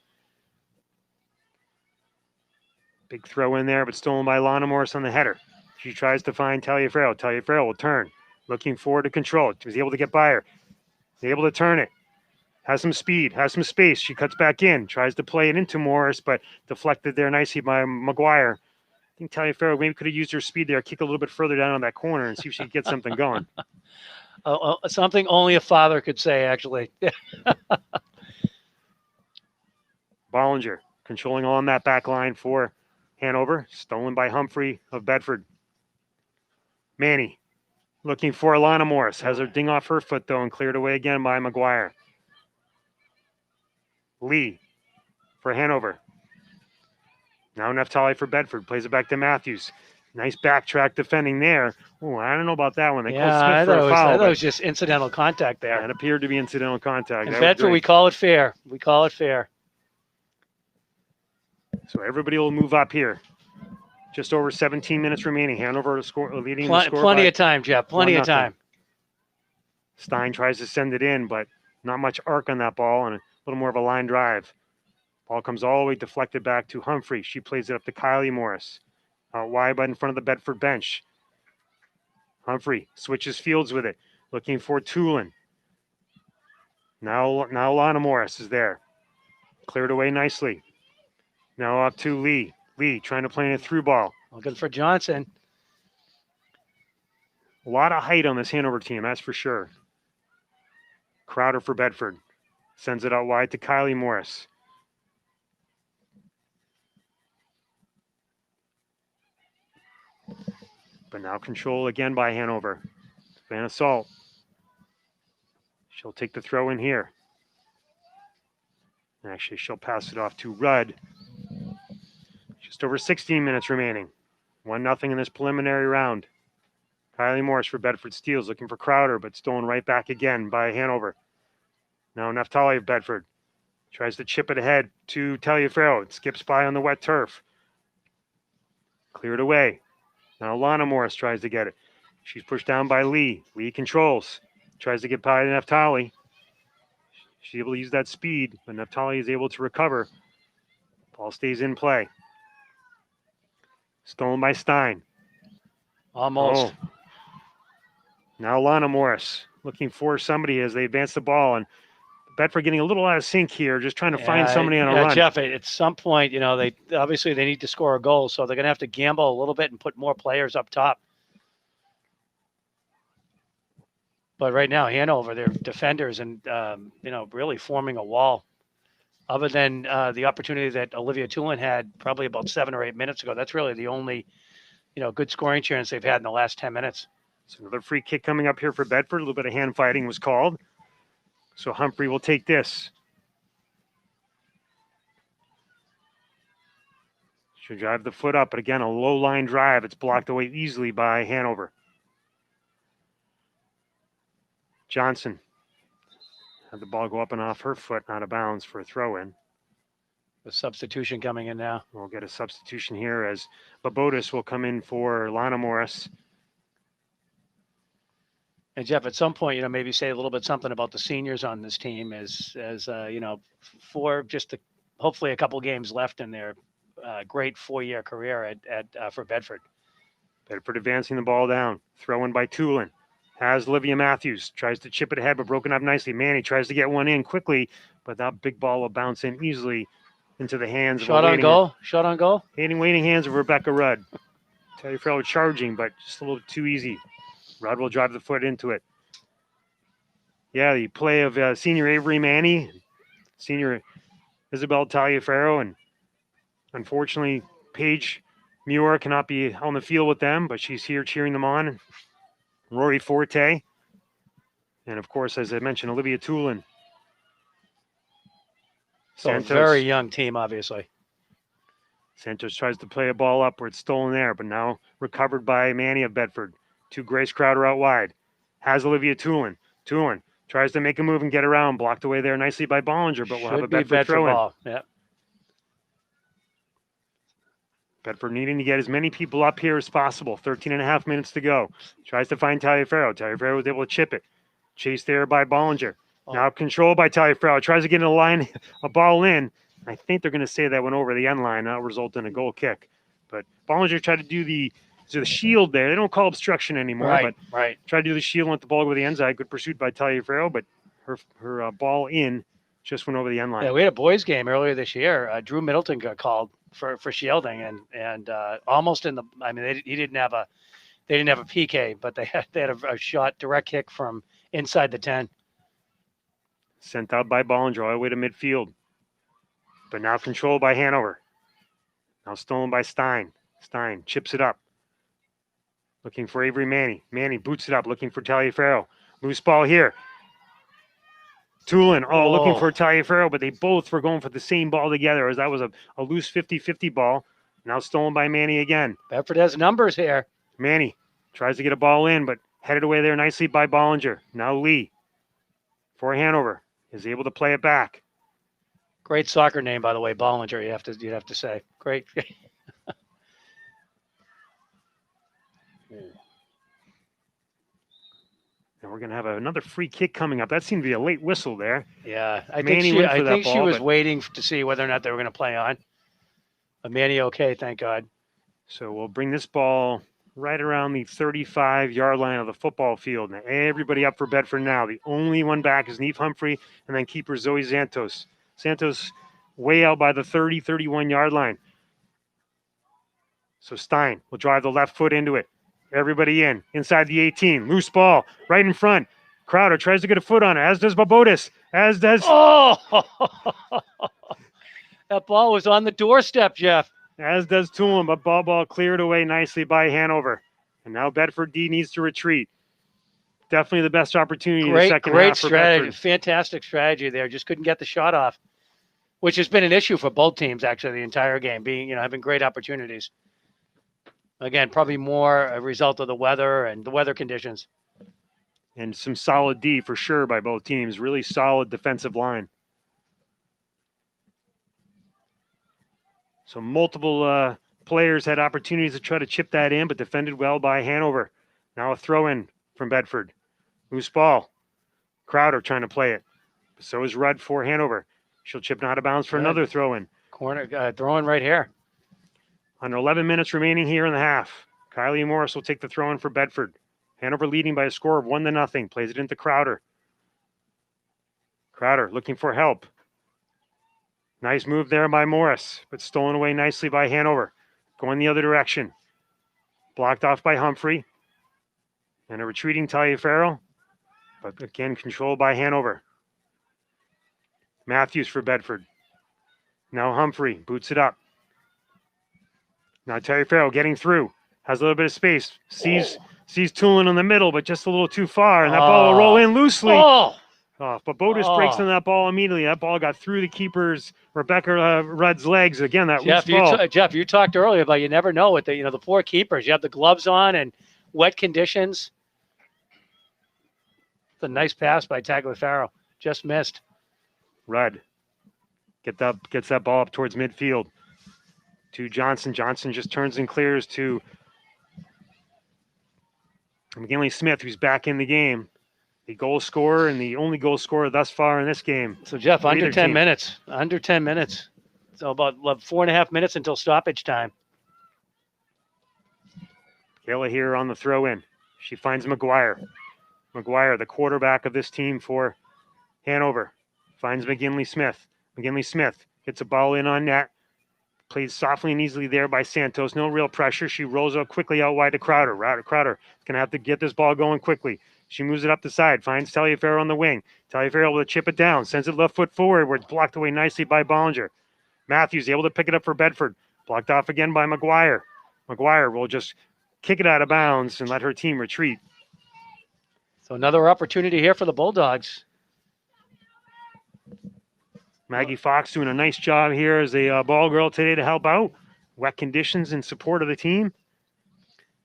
Big throw in there, but stolen by Lana Morris on the header. She tries to find Taliaferro. Taliaferro will turn. Looking forward to control. She was able to get by her. Able to turn it. Has some speed. Has some space. She cuts back in. Tries to play it into Morris, but deflected there nicely by McGuire. I think Taliaferro maybe could have used her speed there. Kick a little bit further down on that corner and see if she could get something going. Something only a father could say, actually. Bollinger controlling on that back line for Hanover. Stolen by Humphrey of Bedford. Manny looking for Alana Morris. Has her ding off her foot, though, and cleared away again by McGuire. Lee for Hanover. Now Naftali for Bedford. Plays it back to Matthews. Nice backtrack defending there. Oh, I don't know about that one. They called Smith for a foul. I thought it was just incidental contact there. It appeared to be incidental contact. In Bedford, we call it fair. We call it fair. So everybody will move up here. Just over 17 minutes remaining. Hanover to score, leading the score. Plenty of time, Jeff. Plenty of time. Stein tries to send it in, but not much arc on that ball and a little more of a line drive. Ball comes all the way deflected back to Humphrey. She plays it up to Kylie Morris. Out wide, but in front of the Bedford bench. Humphrey switches fields with it. Looking for Tulin. Now Lana Morris is there. Cleared away nicely. Now up to Lee. Lee trying to play in a through ball. Looking for Johnson. A lot of height on this Hanover team, that's for sure. Crowder for Bedford. Sends it out wide to Kylie Morris. But now control again by Hanover. Van Assault. She'll take the throw in here. Actually, she'll pass it off to Rudd. Just over 16 minutes remaining. 1-0 in this preliminary round. Kylie Morris for Bedford steals, looking for Crowder, but stolen right back again by Hanover. Now Naftali of Bedford. Tries to chip it ahead to Taliaferro. It skips by on the wet turf. Cleared away. Now Lana Morris tries to get it. She's pushed down by Lee. Lee controls. Tries to get by Naftali. She's able to use that speed, but Naftali is able to recover. Ball stays in play. Stolen by Stein. Almost. Oh. Now Lana Morris looking for somebody as they advance the ball. And Bedford getting a little out of sync here, just trying to find somebody on a run. Jeff, at some point, they obviously they need to score a goal, so they're going to have to gamble a little bit and put more players up top. But right now, Hanover, they're defenders and, really forming a wall. Other than the opportunity that Olivia Tulin had probably about 7 or 8 minutes ago, that's really the only, good scoring chance they've had in the last 10 minutes. So another free kick coming up here for Bedford. A little bit of hand fighting was called. So Humphrey will take this. She'll drive the foot up, but again, a low line drive. It's blocked away easily by Hanover. Johnson Had the ball go up and off her foot, out of bounds for a throw-in. The substitution coming in now. We'll get a substitution here as Babotis will come in for Lana Morris. And Jeff, at some point, maybe say a little bit something about the seniors on this team as for just hopefully a couple games left in their great 4-year career for Bedford. Bedford advancing the ball down. Throw in by Tulin. Has Olivia Matthews. Tries to chip it ahead, but broken up nicely. Manny tries to get one in quickly, but that big ball will bounce in easily into the hands Shot of on goal. Shot on goal. Waiting hands of Rebecca Rudd. Taliaferro charging, but just a little too easy. Rudd will drive the foot into it. Yeah, the play of senior Avery Manny, senior Isabel Taliaferro, and unfortunately, Paige Muir cannot be on the field with them, but she's here cheering them on. Rory Forte, and of course, as I mentioned, Olivia Tulin. So a very young team, obviously. Santos tries to play a ball up where it's stolen there, but now recovered by Manny of Bedford. To Grace Crowder out wide. Has Olivia Tulin. Tulin tries to make a move and get around. Blocked away there nicely by Bollinger, but we'll have a Bedford throw in. Ball. Yeah. Bedford needing to get as many people up here as possible. 13 and a half minutes to go. Tries to find Taliaferro. Taliaferro was able to chip it. Chased there by Bollinger. Now controlled by Taliaferro. Tries to get in the line, a ball in. I think they're going to say that went over the end line. That'll result in a goal kick. But Bollinger tried to do the shield there. They don't call obstruction anymore. Right. Tried to do the shield and let the ball go over the end side. Good pursuit by Taliaferro, but her ball in just went over the end line. Yeah, we had a boys game earlier this year. Drew Middleton got called for shielding and almost in the. I mean, they didn't have a PK, but they had a shot direct kick from inside the 10. Sent out by Bollinger all the way to midfield, but now controlled by Hanover. Now stolen by Stein. Stein chips it up. Looking for Avery Manny. Manny boots it up, looking for Taliaferro. Loose ball here. Tulin, looking for Taliaferro, but they both were going for the same ball together as that was a loose 50-50 ball. Now stolen by Manny again. Bedford has numbers here. Manny tries to get a ball in, but headed away there nicely by Bollinger. Now Lee for Hanover is able to play it back. Great soccer name, by the way, Bollinger. You'd have to say great. And we're going to have another free kick coming up. That seemed to be a late whistle there. Yeah, I think she was waiting to see whether or not they were going to play on. Manny, okay, thank God. So we'll bring this ball right around the 35-yard line of the football field. Now everybody up for Bedford now. The only one back is Neve Humphrey and then keeper Zoe Santos. Santos way out by the 31-yard line. So Stein will drive the left foot into it. Everybody inside the 18. Loose ball right in front. Crowder tries to get a foot on it, as does Babotis, as does... Oh! That ball was on the doorstep, Jeff. As does Tulin, but ball cleared away nicely by Hanover. And now Bedford D needs to retreat. Definitely the best opportunity in the second half for strategy. Bedford. Fantastic strategy there. Just couldn't get the shot off, which has been an issue for both teams, actually, the entire game, having great opportunities. Again, probably more a result of the weather and the weather conditions. And some solid D for sure by both teams. Really solid defensive line. So multiple players had opportunities to try to chip that in, but defended well by Hanover. Now a throw in from Bedford. Loose ball. Crowder trying to play it. So is Rudd for Hanover. She'll chip out of bounds for another throw in. Corner throwing right here. Under 11 minutes remaining here in the half. Kylie Morris will take the throw in for Bedford. Hanover leading by a score of 1-0. Plays it into Crowder. Crowder looking for help. Nice move there by Morris, but stolen away nicely by Hanover. Going the other direction. Blocked off by Humphrey. And a retreating Taliaferro, but again controlled by Hanover. Matthews for Bedford. Now Humphrey boots it up. Now Taliaferro getting through. Has a little bit of space. Sees Tulin in the middle, but just a little too far. And that ball will roll in loosely. But Botus breaks on that ball immediately. That ball got through the keeper's, Rebecca Rudd's legs. Again, that loose ball. Jeff, you talked earlier about you never know with the poor keepers. You have the gloves on and wet conditions. It's a nice pass by Tagliaferro. Just missed. Rudd gets that ball up towards midfield to Johnson. Johnson just turns and clears to McGinley Smith, who's back in the game. The goal scorer and the only goal scorer thus far in this game. So, Jeff, for under either 10 team. minutes. Under 10 minutes. So about 4.5 minutes until stoppage time. Kayla here on the throw-in. She finds McGuire. McGuire, the quarterback of this team for Hanover, finds McGinley Smith. McGinley Smith gets a ball in on net. Plays softly and easily there by Santos. No real pressure. She rolls out quickly out wide to Crowder. Crowder is going to have to get this ball going quickly. She moves it up the side. Finds Taliaferro on the wing. Taliaferro able to chip it down. Sends it left foot forward where it's blocked away nicely by Bollinger. Matthews able to pick it up for Bedford. Blocked off again by McGuire. McGuire will just kick it out of bounds and let her team retreat. So another opportunity here for the Bulldogs. Maggie Fox doing a nice job here as a ball girl today to help out. Wet conditions in support of the team.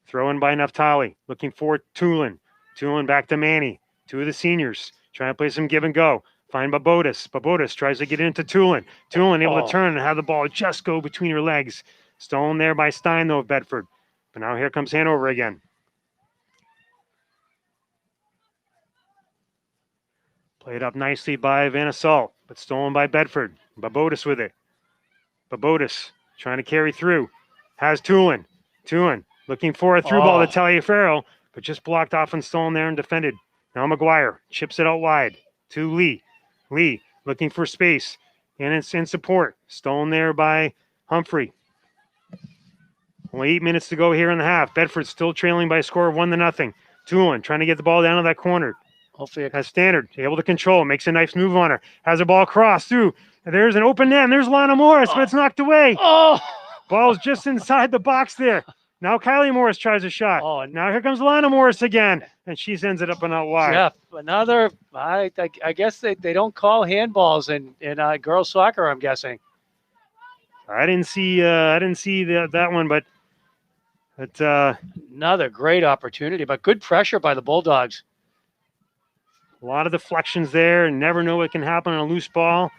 Throw in by Naftali. Looking for Tulin. Tulin back to Manny. Two of the seniors trying to play some give and go. Find Babotis. Babotis tries to get into Tulin. Tulin able to turn and have the ball just go between her legs. Stolen there by Stein, though, of Bedford. But now here comes Hanover again. Played up nicely by Van Assault, but stolen by Bedford. Babotis with it. Babotis trying to carry through. Has Tulin. Tulin looking for a through ball to Taliaferro, but just blocked off and stolen there and defended. Now McGuire chips it out wide to Lee. Lee looking for space, and it's in support. Stolen there by Humphrey. Only 8 minutes to go here in the half. Bedford still trailing by a score of 1-0. Tulin trying to get the ball down to that corner. Hopefully Has Standard able to control, makes a nice move on her. Has a ball cross through. There's an open net, and there's Lana Morris, but it's knocked away. Ball's just inside the box there. Now Kylie Morris tries a shot. And now here comes Lana Morris again, and she sends it up and out wide. Jeff, another. I guess they don't call handballs in girls soccer. I'm guessing. I didn't see that one, but another great opportunity, but good pressure by the Bulldogs. A lot of deflections there, and never know what can happen on a loose ball.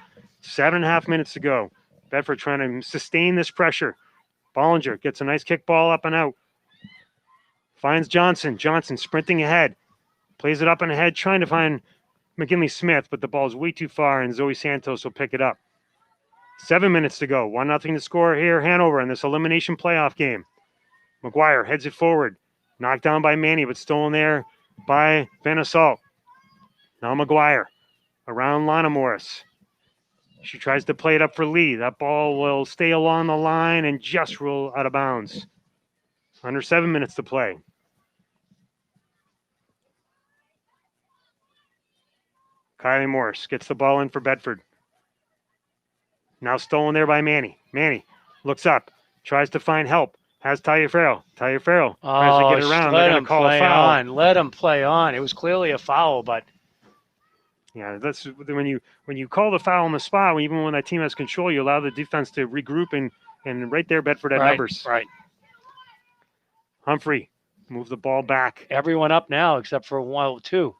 7.5 minutes to go. Bedford trying to sustain this pressure. Bollinger gets a nice kick ball up and out. Finds Johnson. Johnson sprinting ahead. Plays it up and ahead, trying to find McGinley Smith, but the ball is way too far, and Zoe Santos will pick it up. 7 minutes to go. 1-0 to score here, Hanover, in this elimination playoff game. McGuire heads it forward. Knocked down by Manny, but stolen there by Van Assault. Now McGuire around Lana Morris. She tries to play it up for Lee. That ball will stay along the line and just roll out of bounds. Under 7 minutes to play. Kylie Morris gets the ball in for Bedford. Now stolen there by Manny. Manny looks up, tries to find help. Has Taliaferro. Taliaferro tries to get around. They're going to call a foul. Let him play on. It was clearly a foul, but yeah, that's when you call the foul on the spot. Even when that team has control, you allow the defense to regroup and right there, Bedford had numbers. Right. Humphrey move the ball back. Everyone up now except for 2.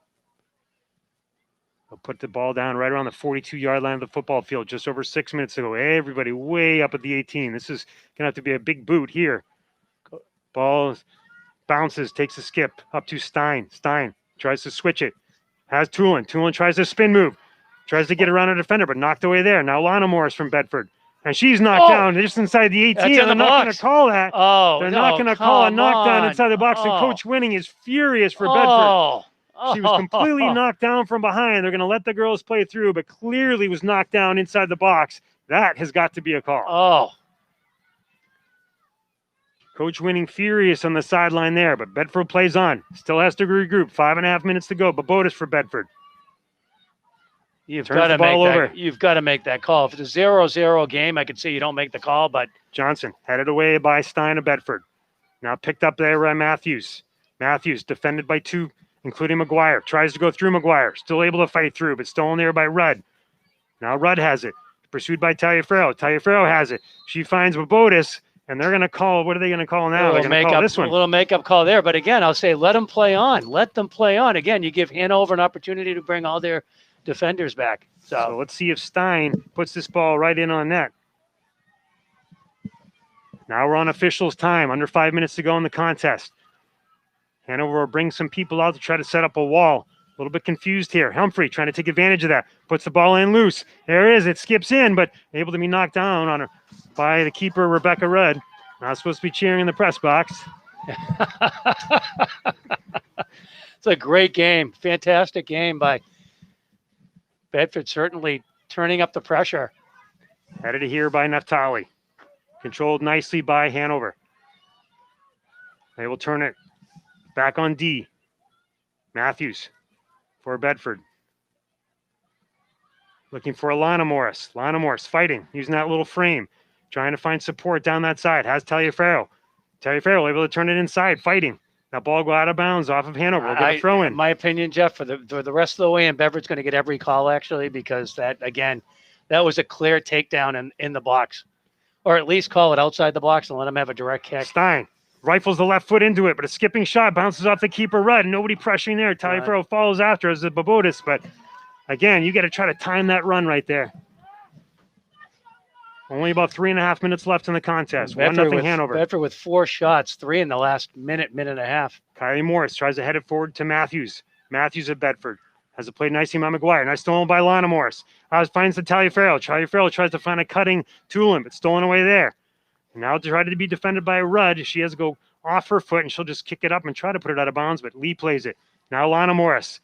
They'll put the ball down right around the 42-yard line of the football field just over 6 minutes ago. Everybody way up at the 18. This is going to have to be a big boot here. Ball bounces, takes a skip up to Stein. Stein tries to switch it. Has Tulin. Tulin tries to spin move. Tries to get around a defender, but knocked away there. Now Lana Morris from Bedford. And she's knocked down just inside the 18. They're not going to call that. They're not going to call a knockdown inside the box. And Coach Winning is furious for Bedford. She was completely knocked down from behind. They're going to let the girls play through, but clearly was knocked down inside the box. That has got to be a call. Coach Winning furious on the sideline there, but Bedford plays on. Still has to regroup. 5.5 minutes to go. Babotis for Bedford. You've got to make that call. If it's a 0-0 game, I could see you don't make the call, but Johnson headed away by Stein of Bedford. Now picked up there by Matthews. Matthews defended by 2, including McGuire. Tries to go through McGuire. Still able to fight through, but stolen there by Rudd. Now Rudd has it. Pursued by Taliaferro. Taliaferro has it. She finds Babotis. And they're going to call, what are they going to call now? They're going to call this one. A little makeup call there. But again, I'll say let them play on. Let them play on. Again, you give Hanover an opportunity to bring all their defenders back. So So let's see if Stein puts this ball right in on net. Now we're on officials' time. Under 5 minutes to go in the contest. Hanover will bring some people out to try to set up a wall. A little bit confused here. Humphrey trying to take advantage of that. Puts the ball in loose. There it is. It skips in, but able to be knocked down on her by the keeper, Rebecca Rudd. Not supposed to be cheering in the press box. it's a great game. Fantastic game by Bedford, certainly turning up the pressure. Headed here by Naftali. Controlled nicely by Hanover. They will turn it back on D. Matthews for Bedford. Looking for Alana Morris. Lana Morris fighting, using that little frame. Trying to find support down that side. Has Taliaferro. Taliaferro able to turn it inside, fighting. That ball go out of bounds off of Hanover. We'll get a throw in. My opinion, Jeff, for the rest of the way in, Bedford's going to get every call, actually, because that was a clear takedown in the box. Or at least call it outside the box and let them have a direct kick. Stein rifles the left foot into it, but a skipping shot bounces off the keeper, Rudd. Nobody pressuring there. Taliaferro follows after as the Babotis, but again, you got to try to time that run right there. Only about 3.5 minutes left in the contest. 1-0 Hanover. Bedford with 4 shots, 3 in the last minute and a half. Kylie Morris tries to head it forward to Matthews. Matthews at Bedford. Has it played nicely by McGuire. Nice stolen by Lana Morris. Finds the Taliaferro. Taliaferro tries to find a cutting Tulin, but stolen away there. And now tried to be defended by Rudd. She has to go off her foot, and she'll just kick it up and try to put it out of bounds, but Lee plays it. Now Lana Morris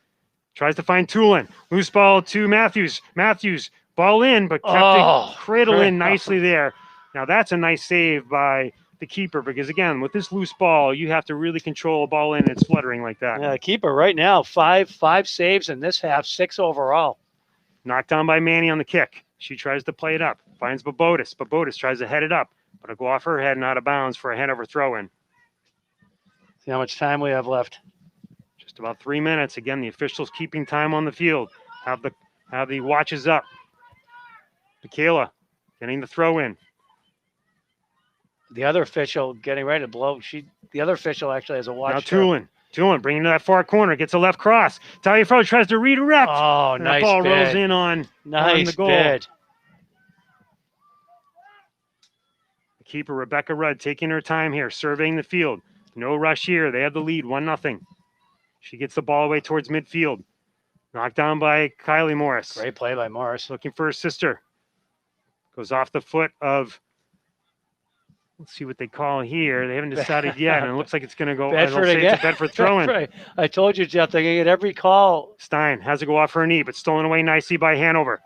tries to find Tulin. Loose ball to Matthews. Matthews, ball in, but kept it cradle in nicely there. Now that's a nice save by the keeper, because again, with this loose ball, you have to really control a ball in. It's fluttering like that. Yeah, keeper right now, five saves in this half, 6 overall. Knocked down by Manny on the kick. She tries to play it up. Finds Babotis. Babotis tries to head it up, but it'll go off her head and out of bounds for a Hanover throw-in. See how much time we have left. Just about 3 minutes. Again, the officials keeping time on the field. Have the watches up. Michaela getting the throw-in. The other official getting ready to blow. The other official actually has a watch. Now Tulin bringing to that far corner, gets a left cross. Taliaferro tries to redirect. Oh, and nice that ball bid. rolls in on the goal. Bid. The keeper, Rebecca Rudd, taking her time here, surveying the field. No rush here. They have the lead, 1-0. She gets the ball away towards midfield. Knocked down by Kylie Morris. Great play by Morris. Looking for her sister. Goes off the foot of, let's see what they call here. They haven't decided yet, and it looks like it's going to go. Bedford again. It's a Bedford throw-in. Right. I told you, Jeff, they're going to get every call. Stein has to go off her knee, but stolen away nicely by Hanover.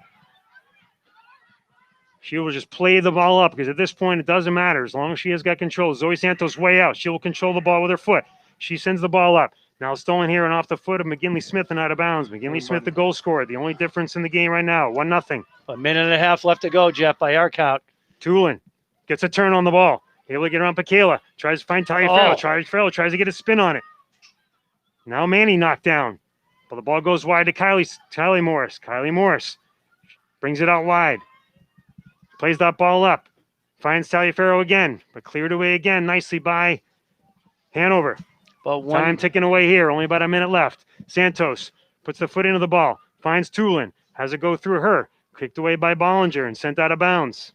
She will just play the ball up, because at this point, it doesn't matter. As long as she has got control. Zoe Santos way out. She will control the ball with her foot. She sends the ball up. Now stolen here and off the foot of McGinley Smith and out of bounds. McGinley Smith, the goal scorer. The only difference in the game right now, 1-0. A minute and a half left to go, Jeff, by our count. Tulin gets a turn on the ball. Able to get around Michaela. Tries to find Taliaferro. Taliaferro tries to get a spin on it. Now Manny knocked down. But the ball goes wide to Kylie Morris. Kylie Morris brings it out wide. Plays that ball up. Finds Taliaferro again, but cleared away again nicely by Hanover. But Time ticking away here. Only about a minute left. Santos puts the foot into the ball. Finds Tulin. Has it go through her. Kicked away by Bollinger and sent out of bounds.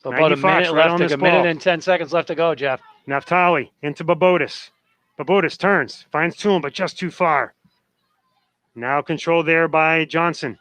So about a minute left. A minute and 10 seconds left to go, Jeff. Naftali into Babotis. Babotis turns. Finds Tulin, but just too far. Now controlled there by Johnson.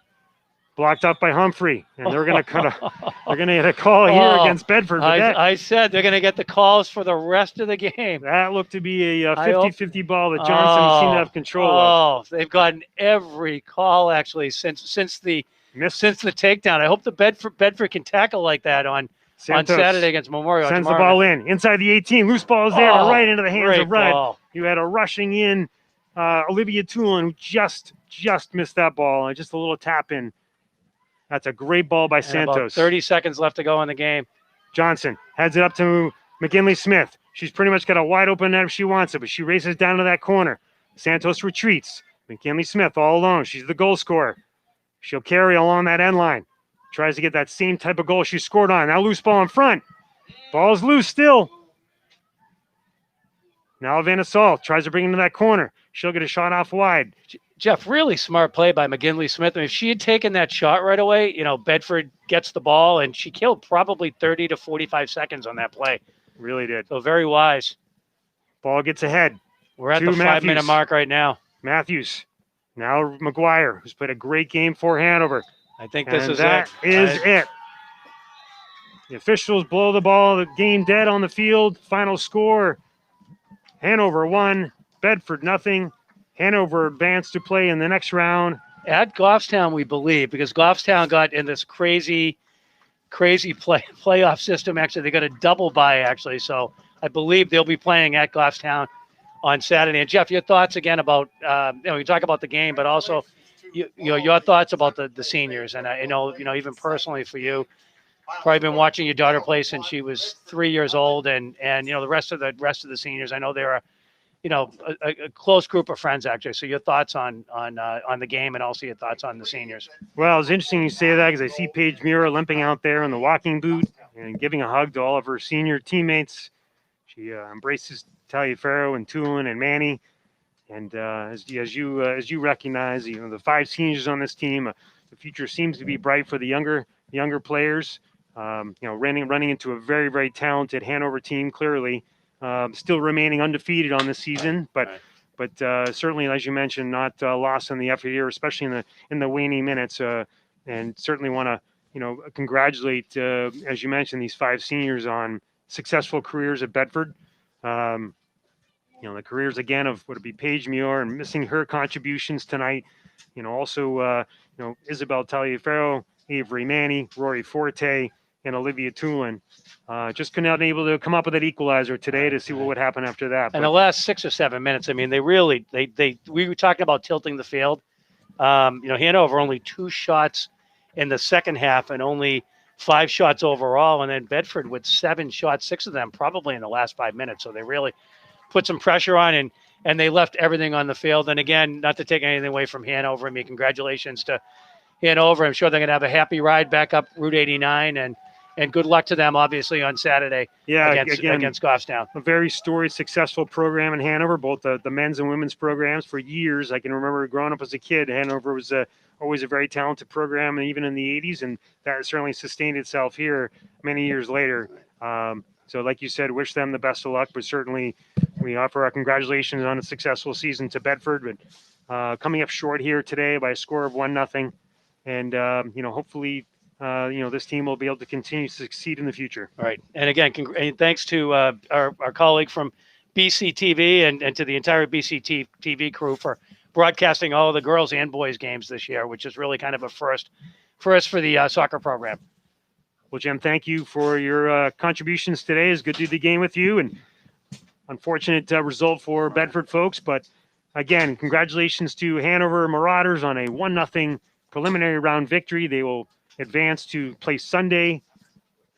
Blocked up by Humphrey, and they're going to get a call here against Bedford. I said they're going to get the calls for the rest of the game. That looked to be a 50-50 ball that Johnson seemed to have control of. They've gotten every call actually since the takedown. I hope the Bedford can tackle like that on Saturday against Memorial. Sends the ball in inside the 18. Loose ball is there, right into the hands of Rudd. You had a rushing in Olivia Tulin, who just missed that ball, and just a little tap in. That's a great ball by Santos. About 30 seconds left to go in the game. Johnson heads it up to McGinley Smith. She's pretty much got a wide open net if she wants it, but she races down to that corner. Santos retreats. McGinley Smith all alone. She's the goal scorer. She'll carry along that end line. Tries to get that same type of goal she scored on. Now loose ball in front. Ball's loose still. Now Vanna Saul tries to bring into that corner. She'll get a shot off wide. Jeff, really smart play by McGinley Smith. I mean, if she had taken that shot right away, Bedford gets the ball, and she killed probably 30 to 45 seconds on that play. Really did. So very wise. Ball gets ahead. We're at the 5-minute mark right now. Matthews. Now McGuire, who's played a great game for Hanover. I think this is that is it. The officials blow the ball. The game dead on the field. Final score, Hanover 1, Bedford 0. Hanover advanced to play in the next round. At Goffstown, we believe, because Goffstown got in this crazy playoff system. Actually, they got a double bye, actually. So I believe they'll be playing at Goffstown on Saturday. And Jeff, your thoughts again about, we talk about the game, but also your thoughts about the seniors. And I know, even personally for you, probably been watching your daughter play since she was 3 years old, and the rest of the seniors. I know they're a close group of friends, actually. So your thoughts on the game, and also your thoughts on the seniors. Well, it's interesting you say that, because I see Paige Muir limping out there in the walking boot and giving a hug to all of her senior teammates. She embraces Taliaferro and Tulin and Manny. And as you recognize, the 5 seniors on this team, the future seems to be bright for the younger players. Running into a very, very talented Hanover team, clearly still remaining undefeated on the season, but certainly, as you mentioned, not lost in the effort here, especially in the waning minutes. And certainly want to congratulate, as you mentioned, these 5 seniors on successful careers at Bedford. The careers again of would it be Paige Muir, and missing her contributions tonight. Also Isabel Taliaferro, Avery Manny, Rory Forte, and Olivia Tulin. Just could not able to come up with that equalizer today to see what would happen after that. And the last 6 or 7 minutes, I mean, we were talking about tilting the field. Hanover only 2 shots in the second half and only 5 shots overall. And then Bedford with 7 shots, 6 of them probably in the last 5 minutes. So they really put some pressure on, and they left everything on the field. And again, not to take anything away from Hanover, I mean, congratulations to Hanover. I'm sure they're going to have a happy ride back up Route 89, and good luck to them, obviously, on Saturday against Goffstown. A very storied, successful program in Hanover, both the men's and women's programs for years. I can remember growing up as a kid, Hanover was always a very talented program, even in the 80s, and that certainly sustained itself here many years later. So like you said, wish them the best of luck, but certainly we offer our congratulations on a successful season to Bedford, but coming up short here today by a score of 1-0. And, hopefully, this team will be able to continue to succeed in the future. All right. And again, thanks to our colleague from BC TV and to the entire BC TV crew for broadcasting all of the girls and boys games this year, which is really kind of a first for the soccer program. Well, Jim, thank you for your contributions today. It's good to do the game with you, and unfortunate result for Bedford folks. But again, congratulations to Hanover Marauders on a 1-0 preliminary round victory. They will advance to play Sunday.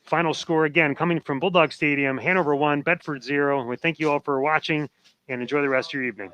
Final score again coming from Bulldog Stadium, Hanover 1, Bedford 0. We thank you all for watching, and enjoy the rest of your evening.